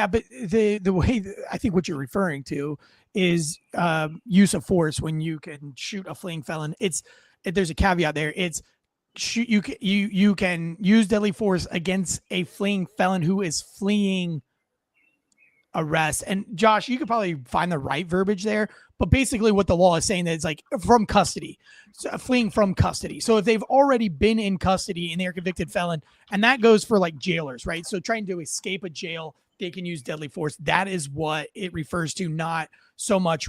but the way I think what you're referring to is use of force when you can shoot a fleeing felon. There's a caveat there. You can use deadly force against a fleeing felon who is fleeing arrest. And Josh, you could probably find the right verbiage there, but basically what the law is saying that it's like from custody, so fleeing from custody. So if they've already been in custody and they're a convicted felon, and that goes for like jailers, right? So trying to escape a jail, they can use deadly force. That is what it refers to, not so much,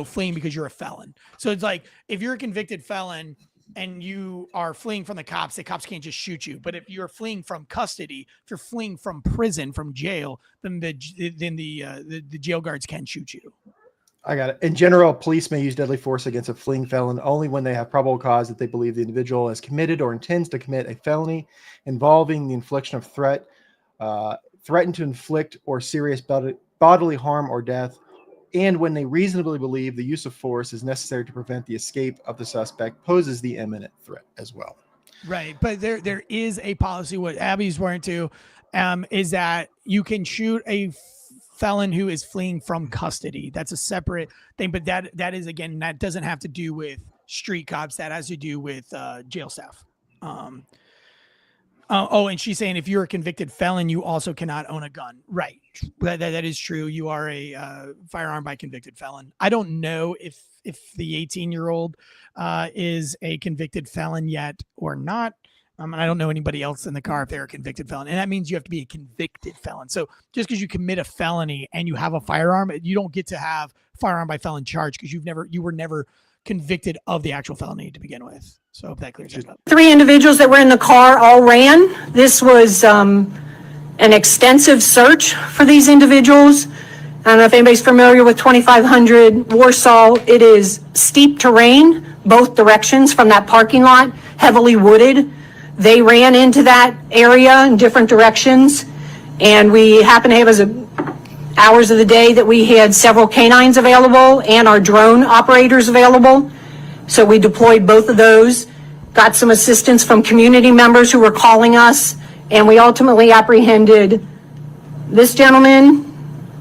fleeing because you're a felon. So it's like, if you're a convicted felon and you are fleeing from the cops can't just shoot you. But if you're fleeing from custody, if you're fleeing from prison, from jail, then the jail guards can shoot you. I got it. In general, police may use deadly force against a fleeing felon only when they have probable cause that they believe the individual has committed or intends to commit a felony involving the infliction of threat, threaten to inflict or serious bodily harm or death, and when they reasonably believe the use of force is necessary to prevent the escape of the suspect poses the imminent threat as well. Right. But there is a policy, what Abby's referring to, is that you can shoot a felon who is fleeing from custody. That's a separate thing. But that is, again, that doesn't have to do with street cops. That has to do with jail staff. And she's saying if you're a convicted felon, you also cannot own a gun. Right. That is true. You are a firearm by convicted felon. I don't know if the 18-year-old is a convicted felon yet or not. And I don't know anybody else in the car if they're a convicted felon. And that means you have to be a convicted felon. So just because you commit a felony and you have a firearm, you don't get to have firearm by felon charge because you were never convicted of the actual felony to begin with. So if that clears it up. 3 individuals that were in the car all ran. This was an extensive search for these individuals. I don't know if anybody's familiar with 2500 Warsaw. It is steep terrain, both directions from that parking lot, heavily wooded. They ran into that area in different directions. And we happen to have as hours of the day that we had several canines available and our drone operators available. So we deployed both of those, got some assistance from community members who were calling us, and we ultimately apprehended this gentleman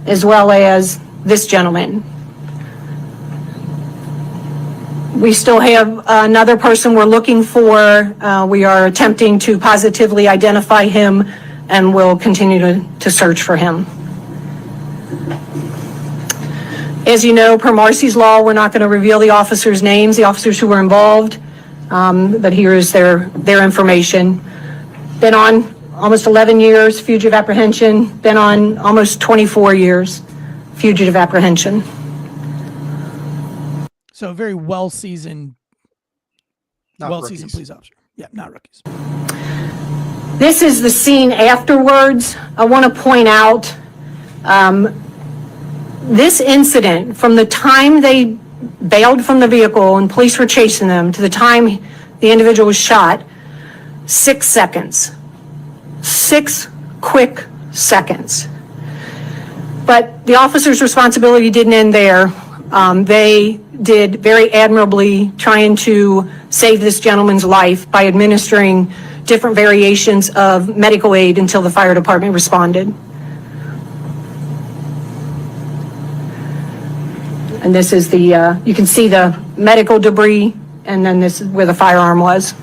as well as this gentleman. We still have another person we're looking for. We are attempting to positively identify him and will continue to search for him. As you know, per Marcy's law, we're not going to reveal the officers' names, the officers who were involved, but here is their information. Been on almost 11 years, fugitive apprehension. Been on almost 24 years, fugitive apprehension. So a very well-seasoned police officer. Yeah, not rookies. This is the scene afterwards. I want to point out this incident, from the time they bailed from the vehicle and police were chasing them to the time the individual was shot, 6 seconds. 6 quick seconds. But the officer's responsibility didn't end there. They did very admirably trying to save this gentleman's life by administering different variations of medical aid until the fire department responded. And this is the, you can see the medical debris, and then this is where the firearm was.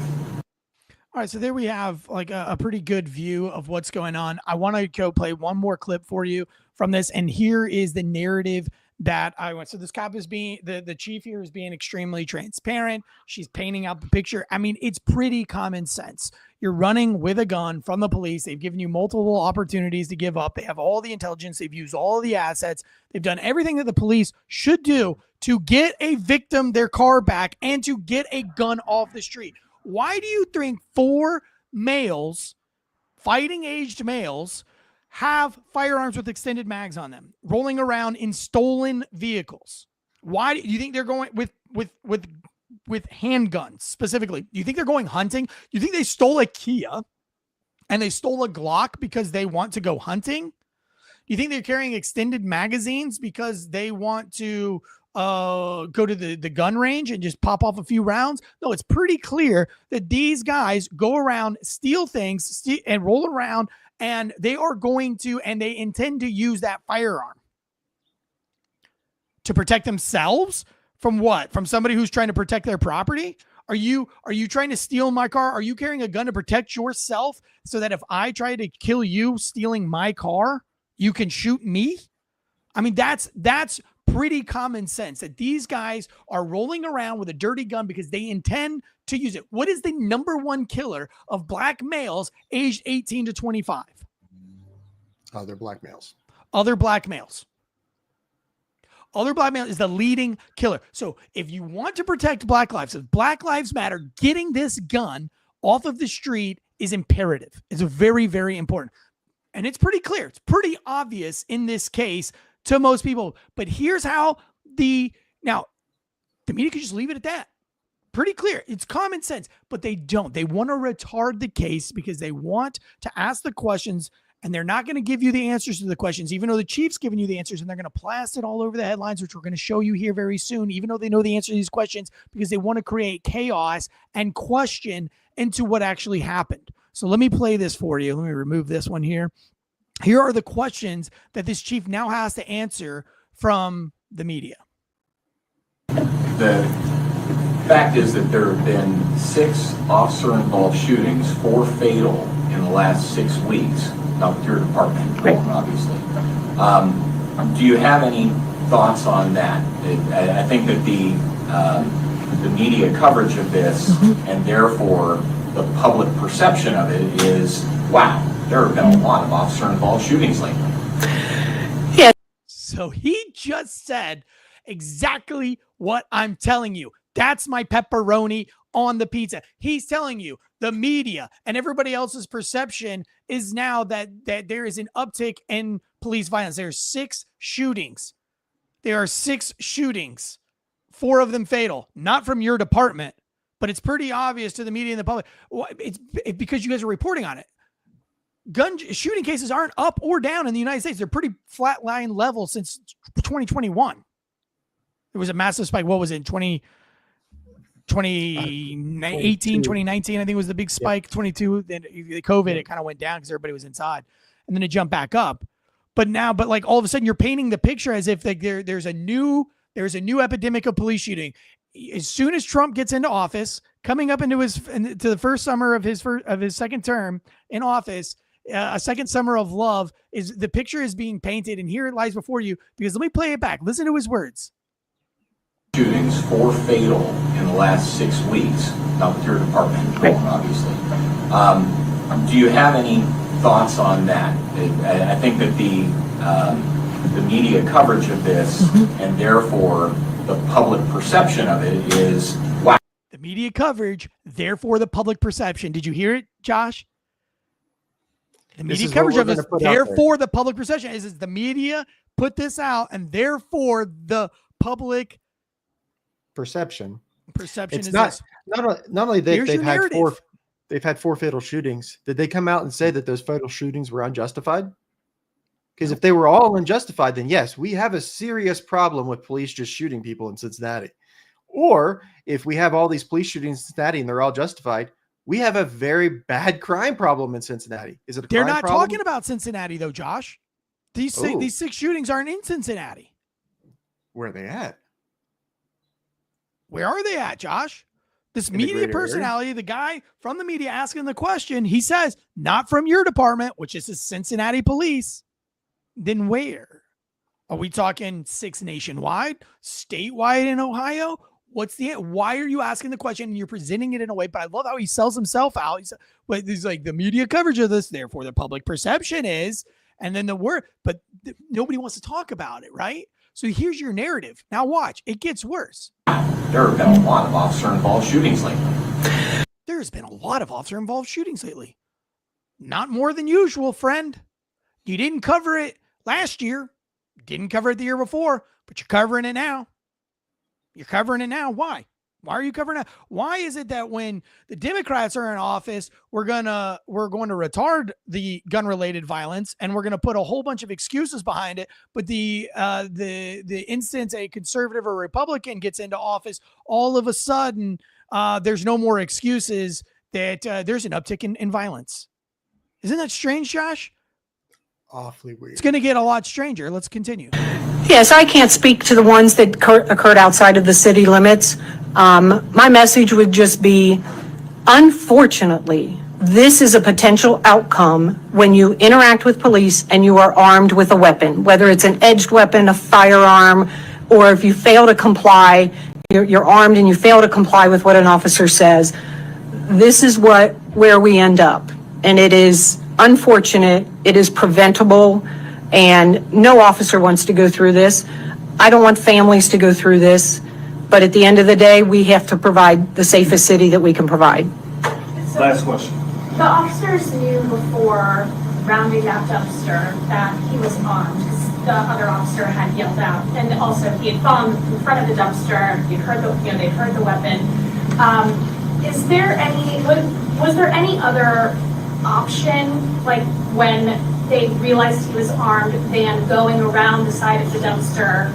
All right, so there we have like a pretty good view of what's going on. I want to go play one more clip for you from this, and here is the narrative that I went. So this cop is being, the chief here is being extremely transparent. She's painting out the picture. I mean, it's pretty common sense. You're running with a gun from the police. They've given you multiple opportunities to give up. They have all the intelligence. They've used all the assets. They've done everything that the police should do to get a victim their car back and to get a gun off the street. Why do you think 4 males, fighting-aged males, have firearms with extended mags on them, rolling around in stolen vehicles? Why do you think they're going with handguns specifically? Do you think they're going hunting? Do you think they stole a Kia and they stole a Glock because they want to go hunting? Do you think they're carrying extended magazines because they want to go to the gun range and just pop off a few rounds? No, it's pretty clear that these guys go around, steal things, and roll around, and they are going to, and they intend to use that firearm to protect themselves from what? From somebody who's trying to protect their property? Are you trying to steal my car? Are you carrying a gun to protect yourself so that if I try to kill you stealing my car, you can shoot me? I mean, that's pretty common sense that these guys are rolling around with a dirty gun because they intend to use it. What is the number one killer of black males aged 18 to 25? Other black males. Other black males. Other black male is the leading killer. So if you want to protect black lives, if Black Lives Matter, getting this gun off of the street is imperative. It's very, very important. And it's pretty clear. It's pretty obvious in this case to most people. But here's how now the media could just leave it at that. Pretty clear. It's common sense, but they don't. They want to retard the case because they want to ask the questions, and they're not going to give you the answers to the questions, even though the chief's giving you the answers, and they're going to blast it all over the headlines, which we're going to show you here very soon, even though they know the answer to these questions, because they want to create chaos and question into what actually happened. So let me play this for you. Let me remove this one here. Here are the questions that this chief now has to answer from the media. The fact is that there have been 6 officer-involved shootings, 4 fatal in the last 6 weeks. Not with your department, obviously. Do you have any thoughts on that? I think that the media coverage of this and therefore the public perception of it is, wow, there have been a lot of officer-involved shootings lately. Yeah. So he just said exactly what I'm telling you. That's my pepperoni on the pizza. He's telling you the media and everybody else's perception is now that there is an uptick in police violence. There are 6 shootings. There are 6 shootings, 4 of them fatal, not from your department, but it's pretty obvious to the media and the public. It's because you guys are reporting on it. Gun shooting cases aren't up or down in the United States. They're pretty flat line level since 2021. There was a massive spike. What was it? 2018, 2019, I think was the big spike. 22, then the COVID, it kind of went down because everybody was inside, and then it jumped back up. But like all of a sudden, you're painting the picture as if like there's a new epidemic of police shooting. as soon as Trump gets into office, coming up into to the first summer of his second term in office, a second summer of love, is the picture is being painted, and here it lies before you. Because let me play it back. Listen to his words. Shootings, 4 fatal in the last 6 weeks. Not with your department, obviously. Do you have any thoughts on that? I think that the media coverage of this, and therefore the public perception of it, is wow. The media coverage, therefore the public perception. Did you hear it, Josh? The media coverage of it, therefore the public perception is the media put this out, and therefore the public perception. Perception it's is not only they've had narrative. 4 fatal shootings. Did they come out and say that those fatal shootings were unjustified? Because if they were all unjustified, then yes, we have a serious problem with police just shooting people in Cincinnati. Or if we have all these police shootings in Cincinnati and they're all justified, we have a very bad crime problem in Cincinnati. Is it a They're crime not problem? talking about Cincinnati though, Josh. These 6 shootings aren't in Cincinnati. Where are they at? Where are they at, Josh? This In the media greater personality, area? the guy from the media asking the question, he says, not from your department, which is the Cincinnati police. Then where? Are we talking 6 nationwide, statewide in Ohio? Why are you asking the question and you're presenting it in a way? But I love how he sells himself out. He's like, the media coverage of this, therefore the public perception is, and then the word, but nobody wants to talk about it, right? So here's your narrative. Now watch, it gets worse. There have been a lot of officer-involved shootings lately. There's been a lot of officer-involved shootings lately. Not more than usual, friend. You didn't cover it last year. Didn't cover it the year before, but you're covering it now. You're covering it now. Why? Why are you covering it? Why is it that when the Democrats are in office, we're going to retard the gun-related violence and we're going to put a whole bunch of excuses behind it, but the instance a conservative or Republican gets into office, all of a sudden there's no more excuses that there's an uptick in violence. Isn't that strange, Josh? Awfully weird. It's going to get a lot stranger. Let's continue. Yes, I can't speak to the ones that occurred outside of the city limits. My message would just be, unfortunately, this is a potential outcome when you interact with police and you are armed with a weapon, whether it's an edged weapon, a firearm, or if you fail to comply, you're armed and you fail to comply with what an officer says. This is where we end up. And it is unfortunate. It is preventable. And no officer wants to go through this. I don't want families to go through this. But at the end of the day, we have to provide the safest city that we can provide. Last question. The officers knew before rounding that dumpster that he was armed because the other officer had yelled out, and also he had fallen in front of the dumpster. They'd heard the weapon. Was there any other option, like when they realized he was armed, than going around the side of the dumpster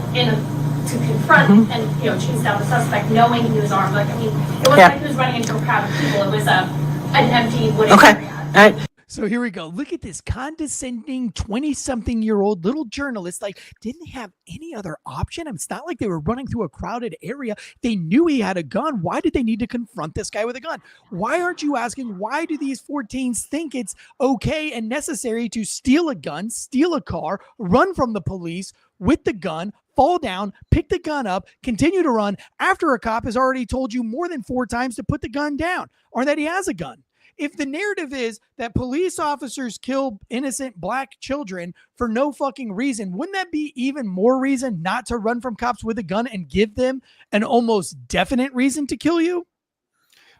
to confront and chase down the suspect, knowing he was armed? Like, I mean, it wasn't like he was running into a crowd of people. It was an empty wooden area. All right. So here we go. Look at this condescending 20-something-year-old little journalist. Like, didn't have any other option. It's not like they were running through a crowded area. They knew he had a gun. Why did they need to confront this guy with a gun? Why aren't you asking, why do these 14s think it's okay and necessary to steal a gun, steal a car, run from the police with the gun, fall down, pick the gun up, continue to run after a cop has already told you more than 4 times to put the gun down or that he has a gun? If the narrative is that police officers kill innocent black children for no fucking reason, wouldn't that be even more reason not to run from cops with a gun and give them an almost definite reason to kill you?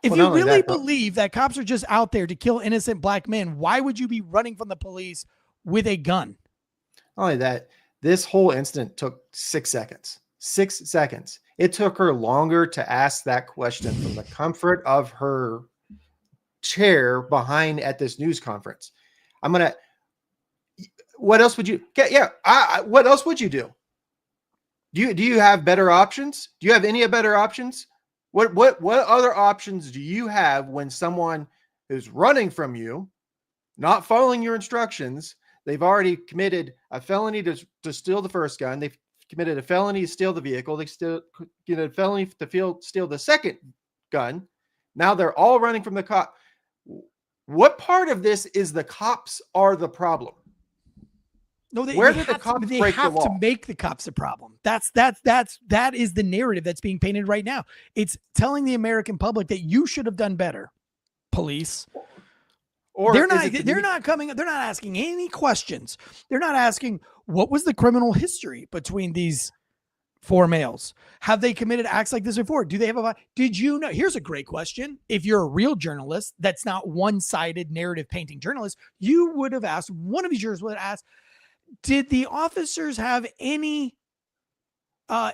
If you really believe that cops are just out there to kill innocent black men, why would you be running from the police with a gun? Not only that, this whole incident took 6 seconds. 6 seconds. It took her longer to ask that question from the comfort of her chair behind at this news conference. What else would you get? Yeah. What else would you do? Do you have better options? Do you have any better options? What other options do you have when someone is running from you, not following your instructions? They've already committed a felony to steal the first gun. They've committed a felony to steal the vehicle. They still committed a felony to steal the second gun. Now they're all running from the cop. What part of this is the cops are the problem? No, they Where have did the cops they break the have law? to make the cops a problem. That is the narrative that's being painted right now. It's telling the American public that you should have done better, police. Or they're not asking any questions. They're not asking what was the criminal history between these four males. Have they committed acts like this before? Do they have did you know? Here's a great question. If you're a real journalist, that's not one-sided narrative painting journalist, you would have asked, one of these jurors would have asked, did the officers have any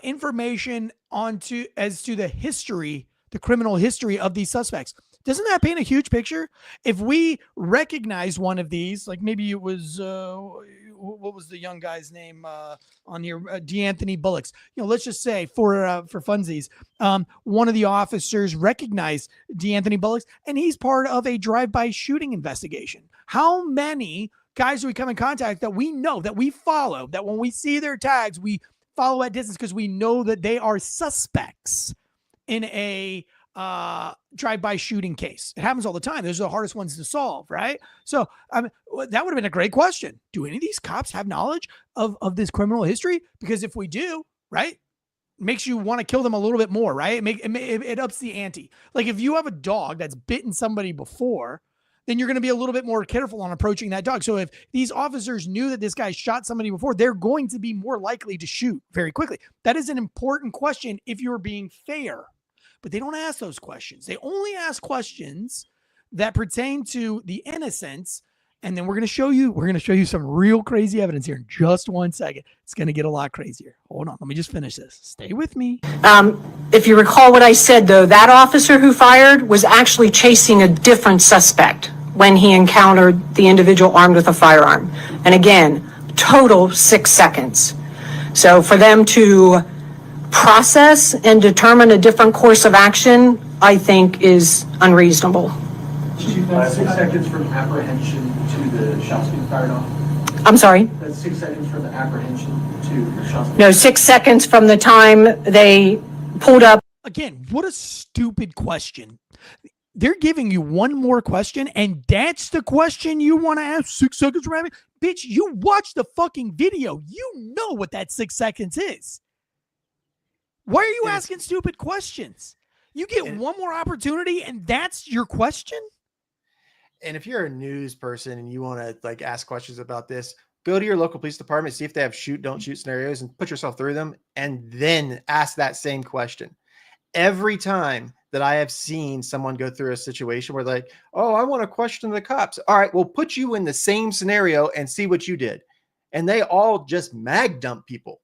information as to the history, the criminal history of these suspects? Doesn't that paint a huge picture? If we recognize one of these, like maybe it was, what was the young guy's name on here? DeAnthony Bullocks. Let's just say for funsies, one of the officers recognized DeAnthony Bullocks, and he's part of a drive-by shooting investigation. How many guys do we come in contact that we know, that we follow, that when we see their tags, we follow at distance because we know that they are suspects in a drive-by shooting case? It happens all the time. Those are the hardest ones to solve, right? So that would have been a great question. Do any of these cops have knowledge of this criminal history? Because if we do, right, makes you want to kill them a little bit more, right? It ups the ante. Like if you have a dog that's bitten somebody before, then you're going to be a little bit more careful on approaching that dog. So if these officers knew that this guy shot somebody before, they're going to be more likely to shoot very quickly. That is an important question if you're being fair. But they don't ask those questions. They only ask questions that pertain to the innocents. And then we're going to show you some real crazy evidence here in just 1 second. It's going to get a lot crazier. Hold on. Let me just finish this. Stay with me. If you recall what I said, though, that officer who fired was actually chasing a different suspect when he encountered the individual armed with a firearm. And again, total 6 seconds. So for them to process and determine a different course of action, I think is unreasonable. Chief, that's 6 seconds from apprehension to the shots being fired off. I'm sorry? That's 6 seconds from the apprehension to the shots being fired off. No, 6 seconds from the time they pulled up. Again, what a stupid question. They're giving you one more question, and that's the question you want to ask 6 seconds from having. Bitch, you watch the fucking video. You know what that 6 seconds is. Why are you asking stupid questions? You get one more opportunity, and that's your question? And if you're a news person and you want to ask questions about this, go to your local police department, see if they have shoot, don't shoot scenarios, and put yourself through them, and then ask that same question. Every time that I have seen someone go through a situation where they're like, oh, I want to question the cops. All right, we'll put you in the same scenario and see what you did. And they all just mag dump people.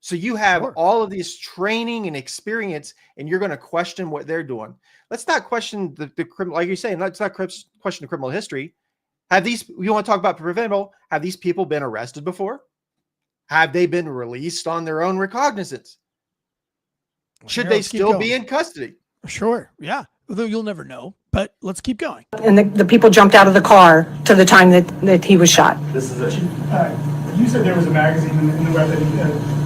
So you have all of this training and experience, and you're going to question what they're doing. Let's not question the criminal, like you're saying, let's not question the criminal history. You want to talk about preventable, have these people been arrested before? Have they been released on their own recognizance? Should they still be in custody? Sure. Yeah. Although you'll never know, but let's keep going. And the people jumped out of the car to the time that he was shot. This is it. You said there was a magazine in the weapon.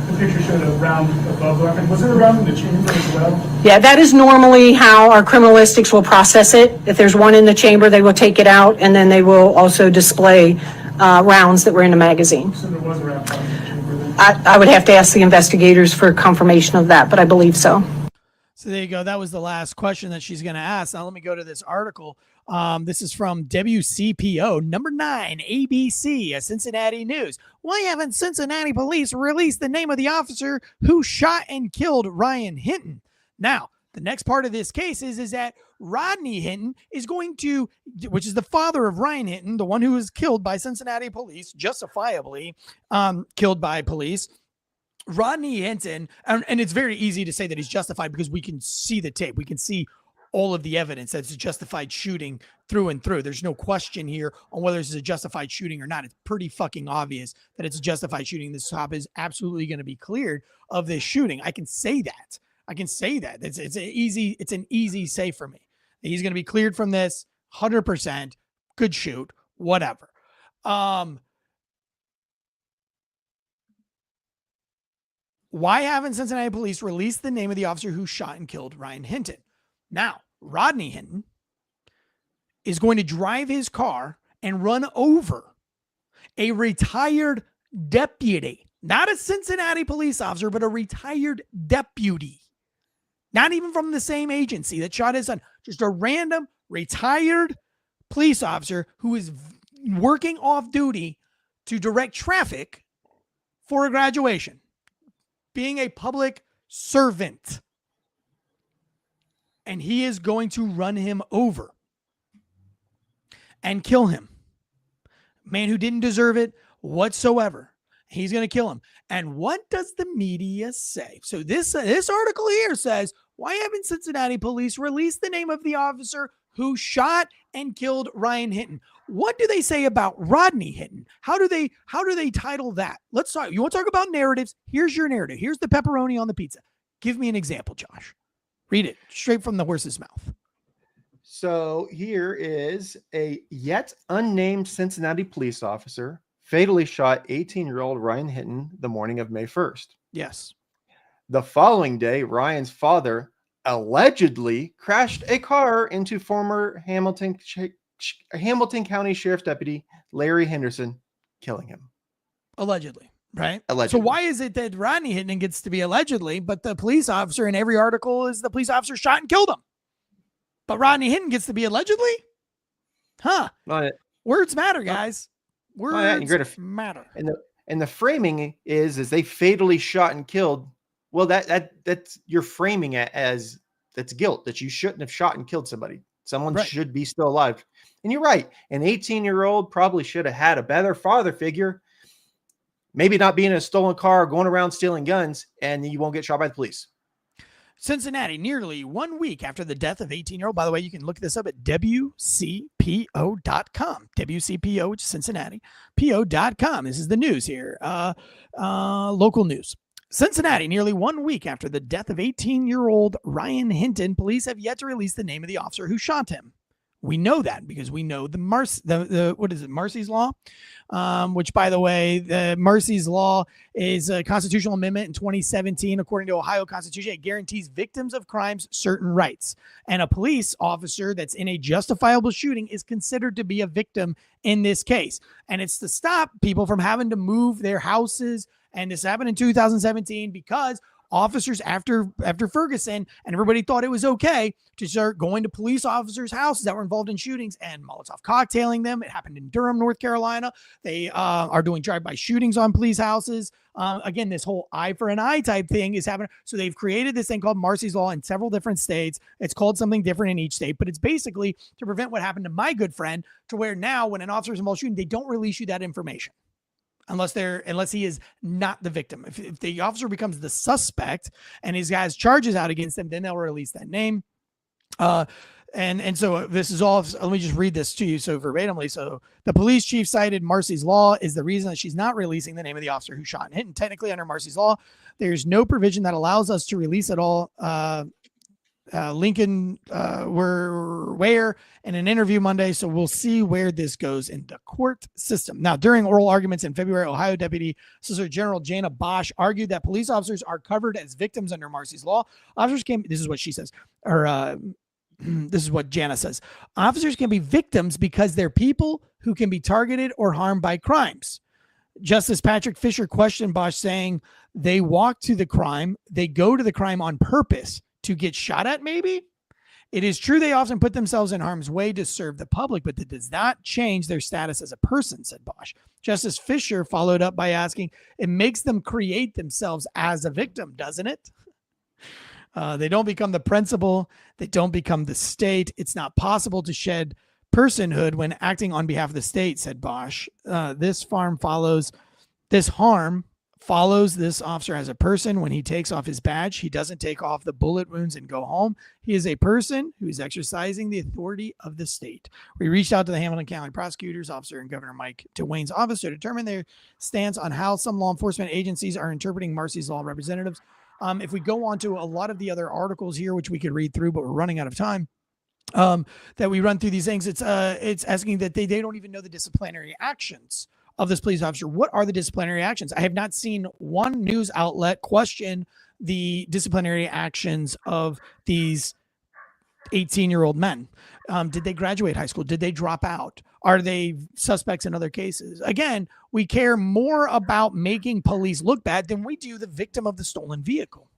The picture showed a round above the weapon. Was there a round in the chamber as well? Yeah, that is normally how our criminalistics will process it. If there's one in the chamber, they will take it out, and then they will also display rounds that were in a magazine. So there was a round in the chamber then? I would have to ask the investigators for confirmation of that, but I believe so. So there you go. That was the last question that she's going to ask. Now let me go to this article. This is from WCPO, number 9, ABC, Cincinnati News. Why haven't Cincinnati police released the name of the officer who shot and killed Ryan Hinton? Now, the next part of this case is that Rodney Hinton is going to, which is the father of Ryan Hinton, the one who was killed by Cincinnati police, justifiably killed by police. Rodney Hinton, and it's very easy to say that he's justified because we can see the tape. We can see all of the evidence that's a justified shooting through and through. There's no question here on whether this is a justified shooting or not. It's pretty fucking obvious that it's a justified shooting. This cop is absolutely going to be cleared of this shooting. I can say that. It's an easy say for me. He's going to be cleared from this 100%. Good shoot, whatever. Why haven't Cincinnati police released the name of the officer who shot and killed Ryan Hinton? Now, Rodney Hinton is going to drive his car and run over a retired deputy, not a Cincinnati police officer, but a retired deputy, not even from the same agency that shot his son, just a random retired police officer who is working off duty to direct traffic for a graduation, being a public servant. And he is going to run him over and kill him. Man who didn't deserve it whatsoever. He's going to kill him. And what does the media say? So this article here says, why haven't Cincinnati police released the name of the officer who shot and killed Ryan Hinton? What do they say about Rodney Hinton? How do they title that? Let's talk. You want to talk about narratives? Here's your narrative. Here's the pepperoni on the pizza. Give me an example, Josh. Read it straight from the horse's mouth. So here is a yet unnamed Cincinnati police officer fatally shot 18-year-old Ryan Hinton the morning of May 1st. Yes. The following day, Ryan's father allegedly crashed a car into former Hamilton County Sheriff's Deputy Larry Henderson, killing him. Allegedly, right? Allegedly. So why is it that Rodney Hinton gets to be allegedly, but the police officer in every article is the police officer shot and killed him? But Rodney Hinton gets to be allegedly? Huh. Words matter, guys. Words matter. And the framing is they fatally shot and killed. Well, that's you're framing it as that's guilt, that you shouldn't have shot and killed somebody. Someone should be still alive. And you're right. An 18-year-old probably should have had a better father figure. Maybe not being in a stolen car, going around stealing guns, and you won't get shot by the police. Cincinnati, nearly 1 week after the death of 18-year-old. By the way, you can look this up at WCPO.com. WCPO, which is Cincinnati, PO.com. This is the news here. Local news. Cincinnati, nearly 1 week after the death of 18-year-old Ryan Hinton, police have yet to release the name of the officer who shot him. We know that because we know what is it, Marsy's Law? Which, by the way, the Marsy's Law is a constitutional amendment in 2017. According to Ohio Constitution, it guarantees victims of crimes certain rights. And a police officer that's in a justifiable shooting is considered to be a victim in this case. And it's to stop people from having to move their houses. And this happened in 2017 because officers after Ferguson and everybody thought it was okay to start going to police officers' houses that were involved in shootings and Molotov cocktailing them. It happened in Durham, North Carolina. They are doing drive-by shootings on police houses. Again, this whole eye for an eye type thing is happening. So they've created this thing called Marsy's Law in several different states. It's called something different in each state, but it's basically to prevent what happened to my good friend, to where now when an officer is involved in shooting, they don't release you that information. Unless he is not the victim. If the officer becomes the suspect and his guys charges out against them, then they'll release that name. And so this is all, let me just read this to you so verbatimly. So the police chief cited Marsy's Law is the reason that she's not releasing the name of the officer who shot Hinton. Technically under Marsy's Law, there's no provision that allows us to release at all. Lincoln where in an interview Monday. So we'll see where this goes in the court system. Now, during oral arguments in February, Ohio Deputy Solicitor General Jana Bosch argued that police officers are covered as victims under Marsy's Law. Officers can, this is what she says, or this is what Jana says. Officers can be victims because they're people who can be targeted or harmed by crimes. Justice Patrick Fisher questioned Bosch, saying they walk to the crime, they go to the crime on purpose. To get shot at, maybe? It is true they often put themselves in harm's way to serve the public, but that does not change their status as a person, said Bosch. Justice Fisher followed up by asking, it makes them create themselves as a victim, doesn't it? They don't become the principal. They don't become the state. It's not possible to shed personhood when acting on behalf of the state, said Bosch. This harm follows this officer as a person. When he takes off his badge, he doesn't take off the bullet wounds and go home. He is a person who is exercising the authority of the state. We reached out to the Hamilton County prosecutors officer and Governor Mike DeWayne's office to determine their stance on how some law enforcement agencies are interpreting Marsy's Law representatives. If we go on to a lot of the other articles here, which we could read through, but we're running out of time, that we run through these things, it's asking that they don't even know the disciplinary actions of this police officer. What are the disciplinary actions? I have not seen one news outlet question the disciplinary actions of these 18-year-old men. Did they graduate high school? Did they drop out? Are they suspects in other cases? Again, we care more about making police look bad than we do the victim of the stolen vehicle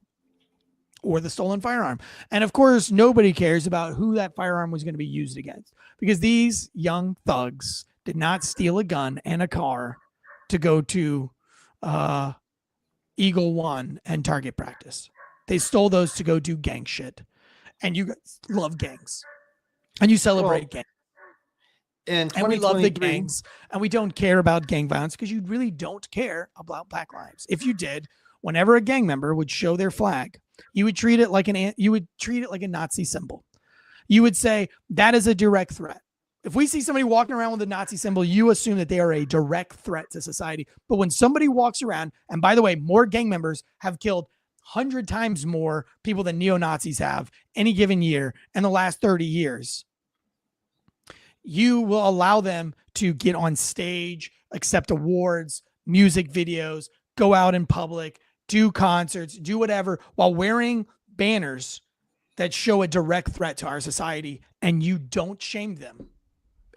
or the stolen firearm. And of course, nobody cares about who that firearm was going to be used against, because these young thugs did not steal a gun and a car to go to Eagle One and target practice. They stole those to go do gang shit. And you guys love gangs. And you celebrate gangs. And we love the gangs. And we don't care about gang violence because you really don't care about Black lives. If you did, whenever a gang member would show their flag, you would treat it like a Nazi symbol. You would say that is a direct threat. If we see somebody walking around with a Nazi symbol, you assume that they are a direct threat to society. But when somebody walks around, and by the way, more gang members have killed 100 times more people than neo-Nazis have any given year in the last 30 years, you will allow them to get on stage, accept awards, music videos, go out in public, do concerts, do whatever, while wearing banners that show a direct threat to our society, and you don't shame them.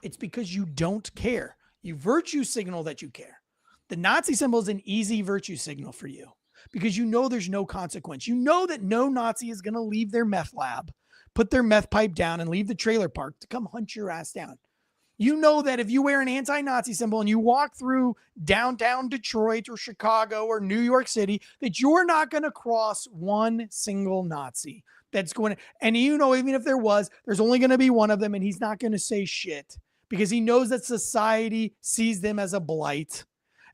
It's because you don't care. You virtue signal that you care. The Nazi symbol is an easy virtue signal for you because you know there's no consequence. You know that no Nazi is going to leave their meth lab, put their meth pipe down, and leave the trailer park to come hunt your ass down. You know that if you wear an anti-Nazi symbol and you walk through downtown Detroit or Chicago or New York City, that you're not going to cross one single Nazi that's going to, and you know, even if there was, there's only going to be one of them, and he's not going to say shit because he knows that society sees them as a blight,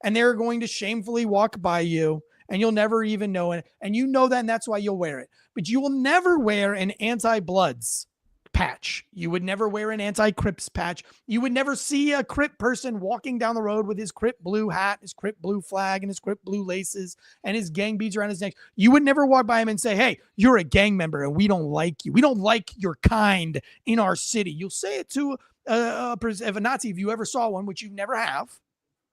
and they're going to shamefully walk by you, and you'll never even know it. And you know that, and that's why you'll wear it. But you will never wear an anti-Bloods patch. You would never wear an anti-Crips patch. You would never see a Crip person walking down the road with his Crip blue hat, his Crip blue flag, and his Crip blue laces, and his gang beads around his neck. You would never walk by him and say, hey, you're a gang member, and we don't like you. We don't like your kind in our city. You'll say it to a Nazi if you ever saw one, which you never have.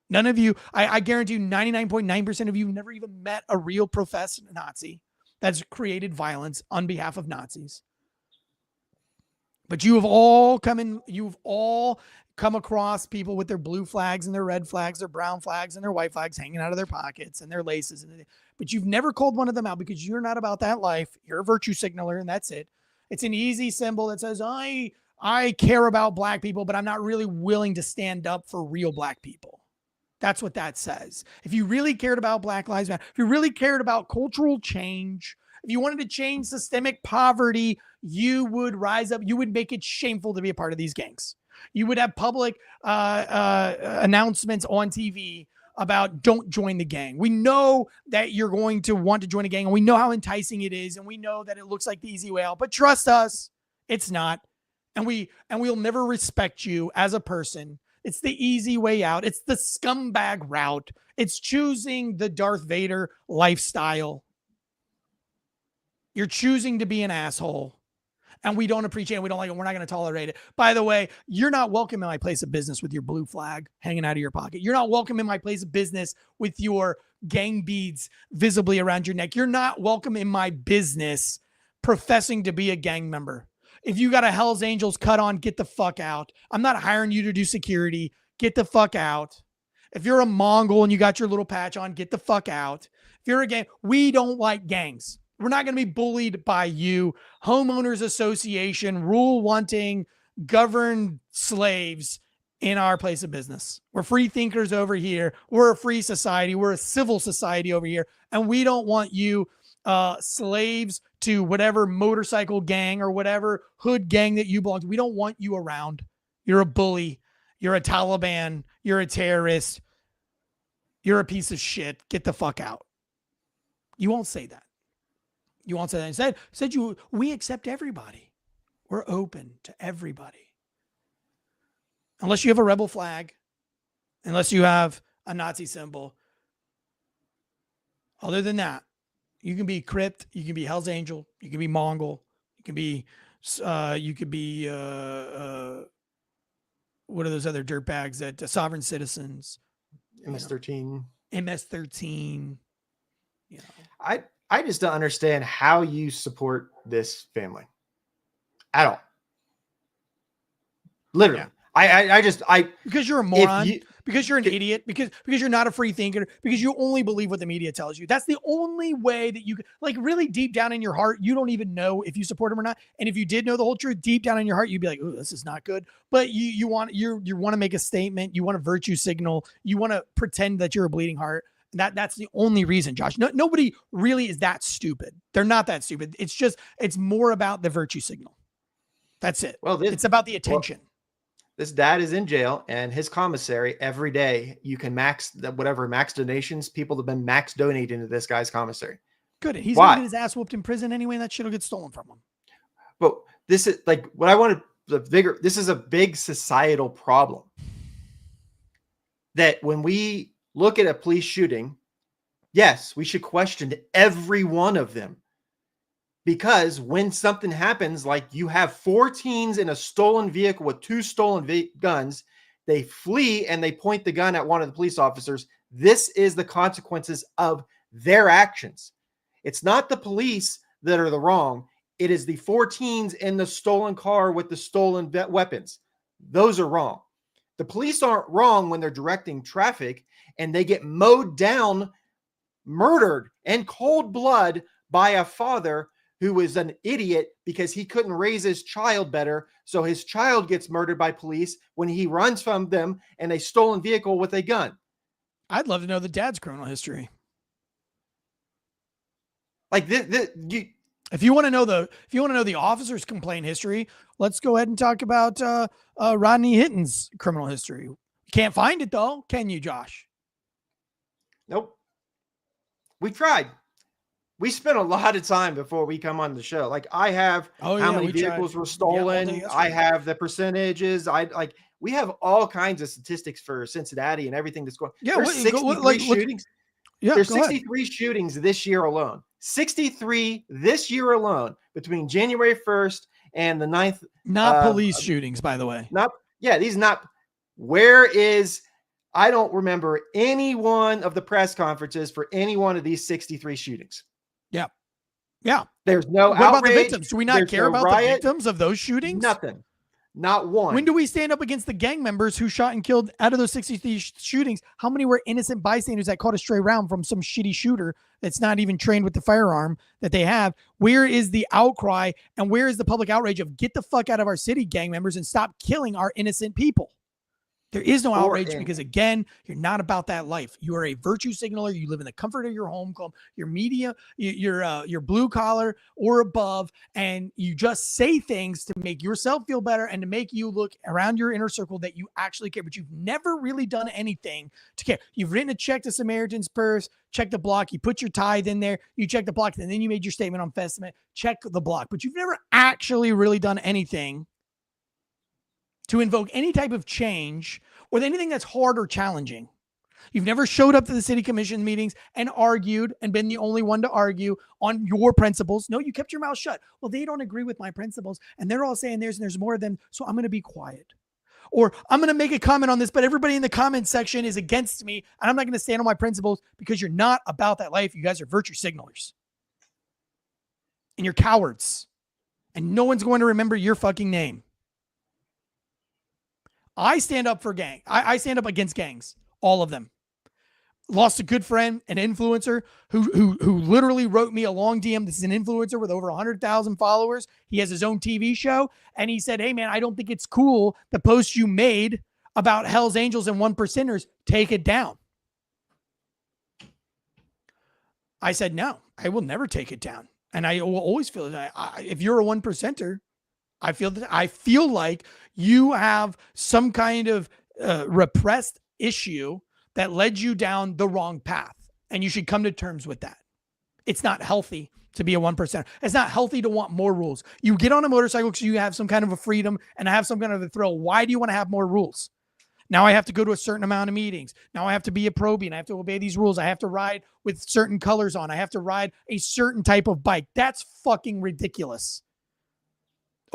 None of you, I guarantee you 99.9% of you never even met a real professed Nazi that's created violence on behalf of Nazis. But you've all come across people with their blue flags and their red flags, their brown flags and their white flags hanging out of their pockets and their laces. But you've never called one of them out because you're not about that life. You're a virtue signaler, and that's it. It's an easy symbol that says, I care about Black people, but I'm not really willing to stand up for real Black people. That's what that says. If you really cared about Black Lives Matter, if you really cared about cultural change, if you wanted to change systemic poverty, you would rise up. You would make it shameful to be a part of these gangs. You would have public announcements on TV about don't join the gang. We know that you're going to want to join a gang, and we know how enticing it is, and we know that it looks like the easy way out. But trust us, it's not. And we'll never respect you as a person. It's the easy way out. It's the scumbag route. It's choosing the Darth Vader lifestyle. You're choosing to be an asshole, and we don't appreciate it. We don't like it. We're not going to tolerate it. By the way, you're not welcome in my place of business with your blue flag hanging out of your pocket. You're not welcome in my place of business with your gang beads visibly around your neck. You're not welcome in my business professing to be a gang member. If you got a Hell's Angels cut on, get the fuck out. I'm not hiring you to do security. Get the fuck out. If you're a Mongol and you got your little patch on, get the fuck out. If you're a gang, we don't like gangs. We're not going to be bullied by you. Homeowners Association, rule-wanting, governed slaves in our place of business. We're free thinkers over here. We're a free society. We're a civil society over here. And we don't want you slaves to whatever motorcycle gang or whatever hood gang that you belong to. We don't want you around. You're a bully. You're a Taliban. You're a terrorist. You're a piece of shit. Get the fuck out. You won't say that. You won't say that. Instead, we accept everybody. We're open to everybody. Unless you have a rebel flag, unless you have a Nazi symbol. Other than that, you can be Crypt, you can be Hell's Angel, you can be Mongol, you could be what are those other dirtbags that Sovereign Citizens, MS-13. MS-13. I just don't understand how you support this family at all. Literally. Yeah. Because you're a moron, because you're an idiot, because you're not a free thinker, because you only believe what the media tells you. That's the only way that you can, like, really deep down in your heart, you don't even know if you support him or not. And if you did know the whole truth deep down in your heart, you'd be like, oh, this is not good. But you want to make a statement. You want to virtue signal. You want to pretend that you're a bleeding heart. That's the only reason, Josh. Nobody really is that stupid. They're not that stupid. It's more about the virtue signal. That's it. Well, it's about the attention. This dad is in jail, and his commissary, every day you can max donations. People have been max donating to this guy's commissary. Good. He's going to get his ass whooped in prison anyway. That shit will get stolen from him. But this is like what I wanted. This is a big societal problem. That when we look at a police shooting, yes, we should question every one of them. Because when something happens, like you have 4 teens in a stolen vehicle with 2 stolen guns, they flee and they point the gun at one of the police officers. This is the consequences of their actions. It's not the police that are the wrong. It is the 4 teens in the stolen car with the stolen weapons. Those are wrong. The police aren't wrong when they're directing traffic and they get mowed down, murdered in cold blood by a father who was an idiot because he couldn't raise his child better. So his child gets murdered by police when he runs from them in a stolen vehicle with a gun. I'd love to know the dad's criminal history. Like if you want to know the officer's complaint history, let's go ahead and talk about Rodney Hinton's criminal history. Can't find it though, can you, Josh? Nope. We tried. We spent a lot of time before we come on the show. Like I have how many vehicles were stolen. I have the percentages. We have all kinds of statistics for Cincinnati and everything that's going. Yeah, there's 63 shootings. Yeah, there's 63 shootings this year alone. 63 this year alone between January 1st and the 9th. Not police shootings, by the way. I don't remember any one of the press conferences for any one of these 63 shootings. Yeah. Yeah. There's no What outrage. about the victims? Do we not care about the victims of those shootings? Nothing. Not one. When do we stand up against the gang members who shot and killed out of those 63 shootings? How many were innocent bystanders that caught a stray round from some shitty shooter that's not even trained with the firearm that they have? Where is the outcry and where is the public outrage of get the fuck out of our city, gang members, and stop killing our innocent people? There is no outrage because, again, you're not about that life. You are a virtue signaler. You live in the comfort of your home, your media, your blue collar or above, and you just say things to make yourself feel better and to make you look around your inner circle that you actually care, but you've never really done anything to care. You've written a check to Samaritan's Purse, check the block, you put your tithe in there, you check the block, and then you made your statement on Festament, check the block, but you've never actually really done anything to invoke any type of change or anything that's hard or challenging. You've never showed up to the city commission meetings and argued and been the only one to argue on your principles. No, you kept your mouth shut. Well, they don't agree with my principles and they're all saying theirs and there's more of them, so I'm going to be quiet. Or I'm going to make a comment on this, but everybody in the comment section is against me and I'm not going to stand on my principles because you're not about that life. You guys are virtue signalers. And you're cowards. And no one's going to remember your fucking name. I stand up for gang. I stand up against gangs, all of them. Lost a good friend, an influencer who literally wrote me a long DM. This is an influencer with over 100,000 followers. He has his own TV show, and he said, "Hey man, I don't think it's cool the post you made about Hell's Angels and 1%ers. Take it down." I said, "No, I will never take it down, and I will always feel that if you're a 1%er." I feel like you have some kind of repressed issue that led you down the wrong path, and you should come to terms with that. It's not healthy to be a 1%. It's not healthy to want more rules. You get on a motorcycle because you have some kind of a freedom and have some kind of a thrill. Why do you want to have more rules? Now I have to go to a certain amount of meetings. Now I have to be a probie and I have to obey these rules. I have to ride with certain colors on. I have to ride a certain type of bike. That's fucking ridiculous.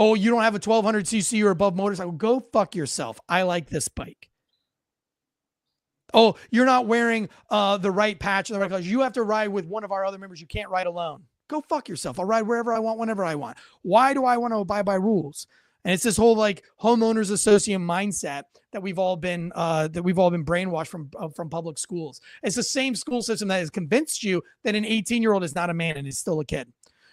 Oh, you don't have a 1200cc or above motorcycle. Go fuck yourself. I like this bike. oh, you're not wearing the right patch or the right colors. You have to ride with one of our other members. You can't ride alone. Go fuck yourself. I'll ride wherever I want, whenever I want. Why do I want to abide by rules? And it's this whole like homeowners association mindset that we've all been brainwashed from public schools. It's the same school system that has convinced you that an 18-year-old is not a man and is still a kid.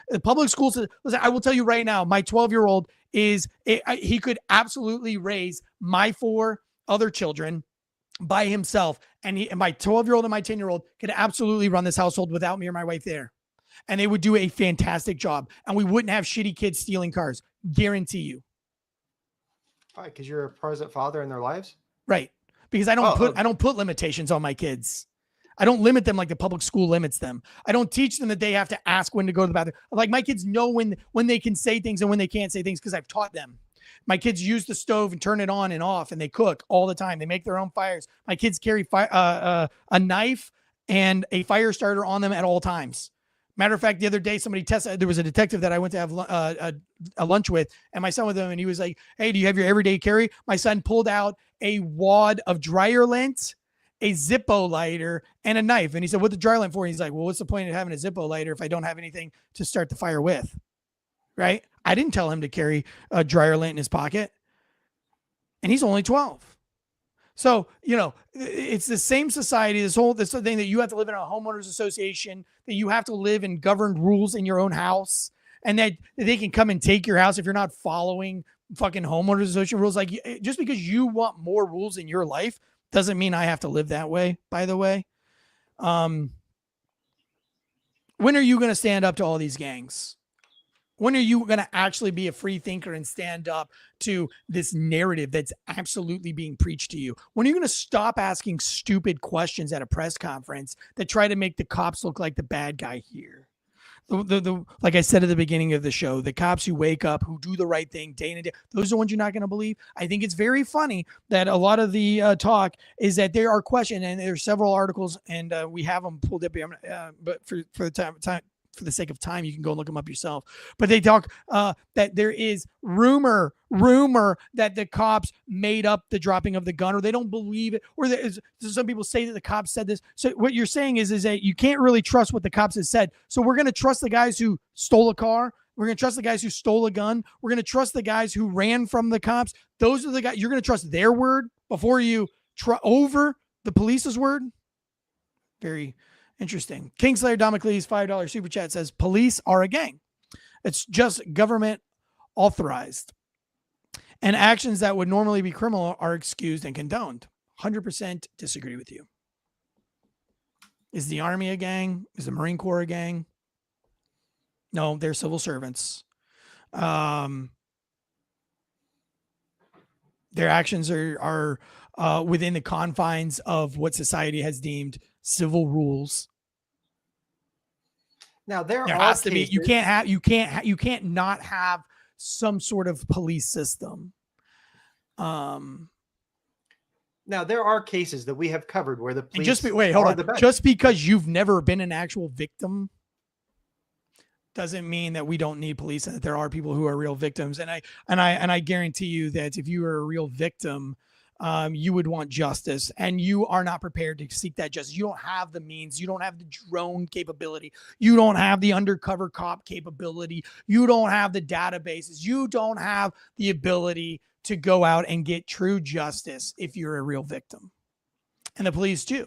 The public schools, listen, I will tell you right now, my 12-year-old he could absolutely raise my 4 other children by himself. And my 12-year-old and my 10-year-old could absolutely run this household without me or my wife there. And they would do a fantastic job. And we wouldn't have shitty kids stealing cars. Guarantee you. Why? Because you're a present father in their lives? Right. Because I don't put limitations on my kids. I don't limit them like the public school limits them. I don't teach them that they have to ask when to go to the bathroom. Like my kids know when they can say things and when they can't say things because I've taught them. My kids use the stove and turn it on and off, and they cook all the time. They make their own fires. My kids carry a knife and a fire starter on them at all times. Matter of fact, the other day, somebody tested, there was a detective that I went to have a lunch with, and my son with him, and he was like, hey, do you have your everyday carry? My son pulled out a wad of dryer lint, a Zippo lighter, and a knife. And he said, what the dryer lint for? And he's like, well, what's the point of having a Zippo lighter if I don't have anything to start the fire with? Right? I didn't tell him to carry a dryer lint in his pocket. And he's only 12. So, it's the same society, this thing that you have to live in a homeowners association, that you have to live in governed rules in your own house, and that they can come and take your house if you're not following fucking homeowners association rules. Like, just because you want more rules in your life doesn't mean I have to live that way, by the way. When are you going to stand up to all these gangs? When are you going to actually be a free thinker and stand up to this narrative that's absolutely being preached to you? When are you going to stop asking stupid questions at a press conference that try to make the cops look like the bad guy here? Like I said at the beginning of the show, the cops who wake up, who do the right thing day in and day, those are the ones you're not going to believe. I think it's very funny that a lot of the talk is that there are questions, and there's several articles, and we have them pulled up here, but for the time. For the sake of time, you can go and look them up yourself. But they talk that there is rumor that the cops made up the dropping of the gun, or they don't believe it, or some people say that the cops said this. So what you're saying is that you can't really trust what the cops have said. So we're going to trust the guys who stole a car. We're going to trust the guys who stole a gun. We're going to trust the guys who ran from the cops. Those are the guys you're going to trust their word before you over the police's word. Very interesting. Kingslayer Damocles, $5 super chat says, police are a gang. It's just government authorized. And actions that would normally be criminal are excused and condoned. 100% disagree with you. Is the Army a gang? Is the Marine Corps a gang? No, they're civil servants. Their actions are within the confines of what society has deemed civil rules. Now there has to be. You can't not have some sort of police system. Now there are cases that we have covered where the police. Just because you've never been an actual victim doesn't mean that we don't need police, and that there are people who are real victims. And I guarantee you that if you are a real victim, you would want justice, and you are not prepared to seek that justice. You don't have the means. You don't have the drone capability. You don't have the undercover cop capability. You don't have the databases. You don't have the ability to go out and get true justice if you're a real victim. And the police do.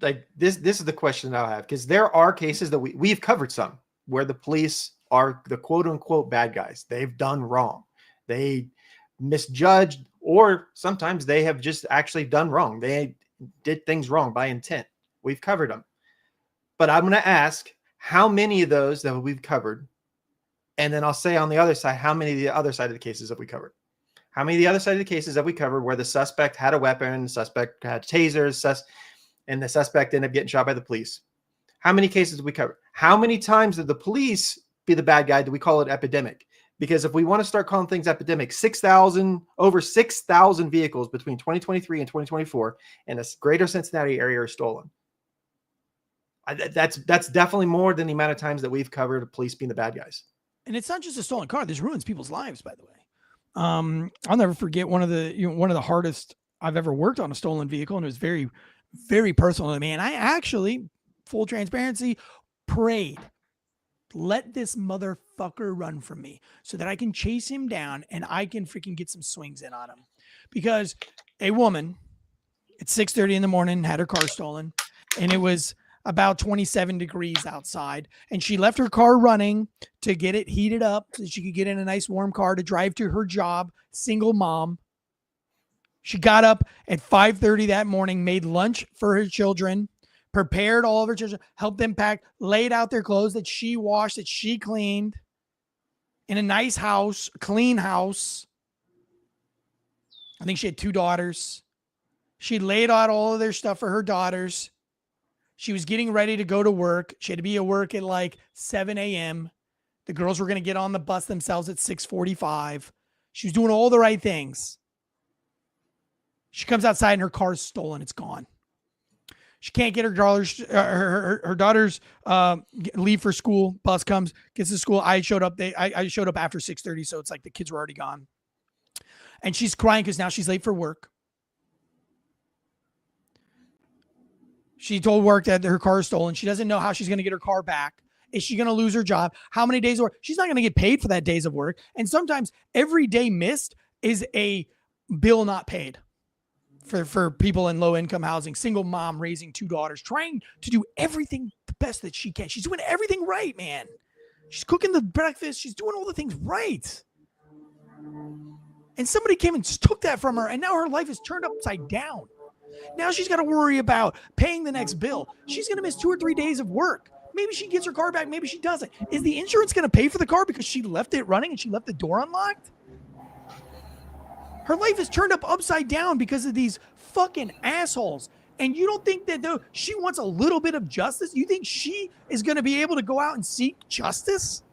Like this is the question I have, because there are cases that we've covered some where the police are the quote unquote bad guys. They've done wrong. They misjudged, or sometimes they have just actually done wrong. They did things wrong by intent. We've covered them. But I'm going to ask how many of those that we've covered, and then I'll say on the other side, how many of the other side of the cases have we covered? How many of the other side of the cases have we covered where the suspect had a weapon, the suspect had tasers, and the suspect ended up getting shot by the police? How many cases have we covered? How many times did the police be the bad guy? Do we call it epidemic? Because if we want to start calling things epidemic, over 6,000 vehicles between 2023 and 2024 in the greater Cincinnati area are stolen. That's definitely more than the amount of times that we've covered police being the bad guys. And it's not just a stolen car. This ruins people's lives, by the way. I'll never forget one of the hardest I've ever worked on a stolen vehicle, and it was very, very personal to me. And I actually, full transparency, prayed, let this motherfucker run from me so that I can chase him down and I can freaking get some swings in on him. Because a woman at 6:30 in the morning had her car stolen, and it was about 27 degrees outside, and she left her car running to get it heated up so she could get in a nice warm car to drive to her job. Single mom. She got up at 5:30 that morning, made lunch for her children, prepared all of her children, helped them pack, laid out their clothes that she washed, that she cleaned in a nice house, clean house. I think she had 2 daughters. She laid out all of their stuff for her daughters. She was getting ready to go to work. She had to be at work at like 7 a.m. The girls were going to get on the bus themselves at 6:45. She was doing all the right things. She comes outside and her car's stolen. It's gone. She can't get her daughters leave for school. Bus comes, gets to school. I showed up. I showed up after 6:30, so it's like the kids were already gone. And she's crying because now she's late for work. She told work that her car is stolen. She doesn't know how she's going to get her car back. Is she going to lose her job? How many days of work? She's not going to get paid for that days of work. And sometimes every day missed is a bill not paid for people in low income housing. Single mom raising 2 daughters, trying to do everything the best that she can. She's doing everything right, man. She's cooking the breakfast. She's doing all the things right. And somebody came and took that from her, and now her life is turned upside down. Now she's got to worry about paying the next bill. She's going to miss 2 or 3 days of work. Maybe she gets her car back. Maybe she doesn't. Is the insurance going to pay for the car because she left it running and she left the door unlocked? Her life is turned upside down because of these fucking assholes. And you don't think that though she wants a little bit of justice? You think she is going to be able to go out and seek justice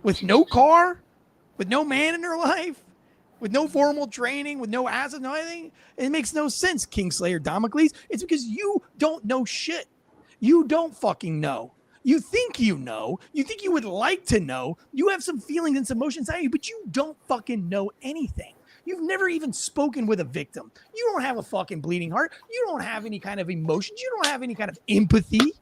with no car, with no man in her life? With no formal training, with no assets, no anything? It makes no sense, Kingslayer Damocles. It's because you don't know shit. You don't fucking know. You think you know. You think you would like to know. You have some feelings and some emotions out of you, but you don't fucking know anything. You've never even spoken with a victim. You don't have a fucking bleeding heart. You don't have any kind of emotions. You don't have any kind of empathy.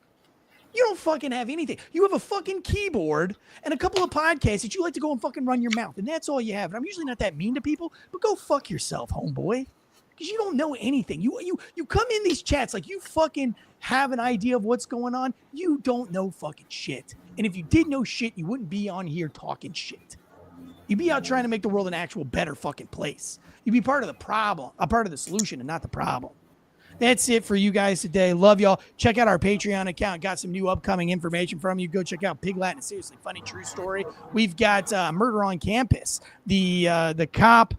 You don't fucking have anything. You have a fucking keyboard and a couple of podcasts that you like to go and fucking run your mouth. And that's all you have. And I'm usually not that mean to people, but go fuck yourself, homeboy. Because you don't know anything. You come in these chats like you fucking have an idea of what's going on. You don't know fucking shit. And if you did know shit, you wouldn't be on here talking shit. You'd be out trying to make the world an actual better fucking place. You'd be part of the problem, a part of the solution and not the problem. That's it for you guys today. Love y'all. Check out our Patreon account. Got some new upcoming information from you. Go check out Pig Latin, a seriously funny true story. We've got Murder on Campus, the cop,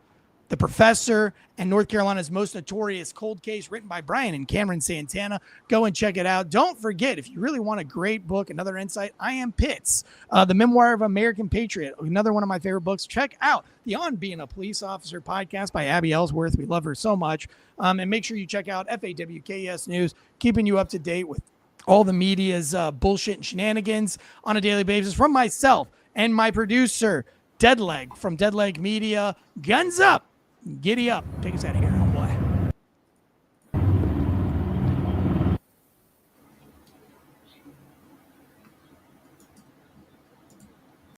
the professor, and North Carolina's most notorious cold case, written by Brian and Cameron Santana. Go and check it out. Don't forget, if you really want a great book, another insight, I Am Pitts, the memoir of American Patriot, another one of my favorite books. Check out the On Being a Police Officer podcast by Abby Ellsworth. We love her so much. And make sure you check out FAWKS News, keeping you up to date with all the media's bullshit and shenanigans on a daily basis. From myself and my producer, Deadleg from Deadleg Media. Guns up. Giddy up. Take us out of here.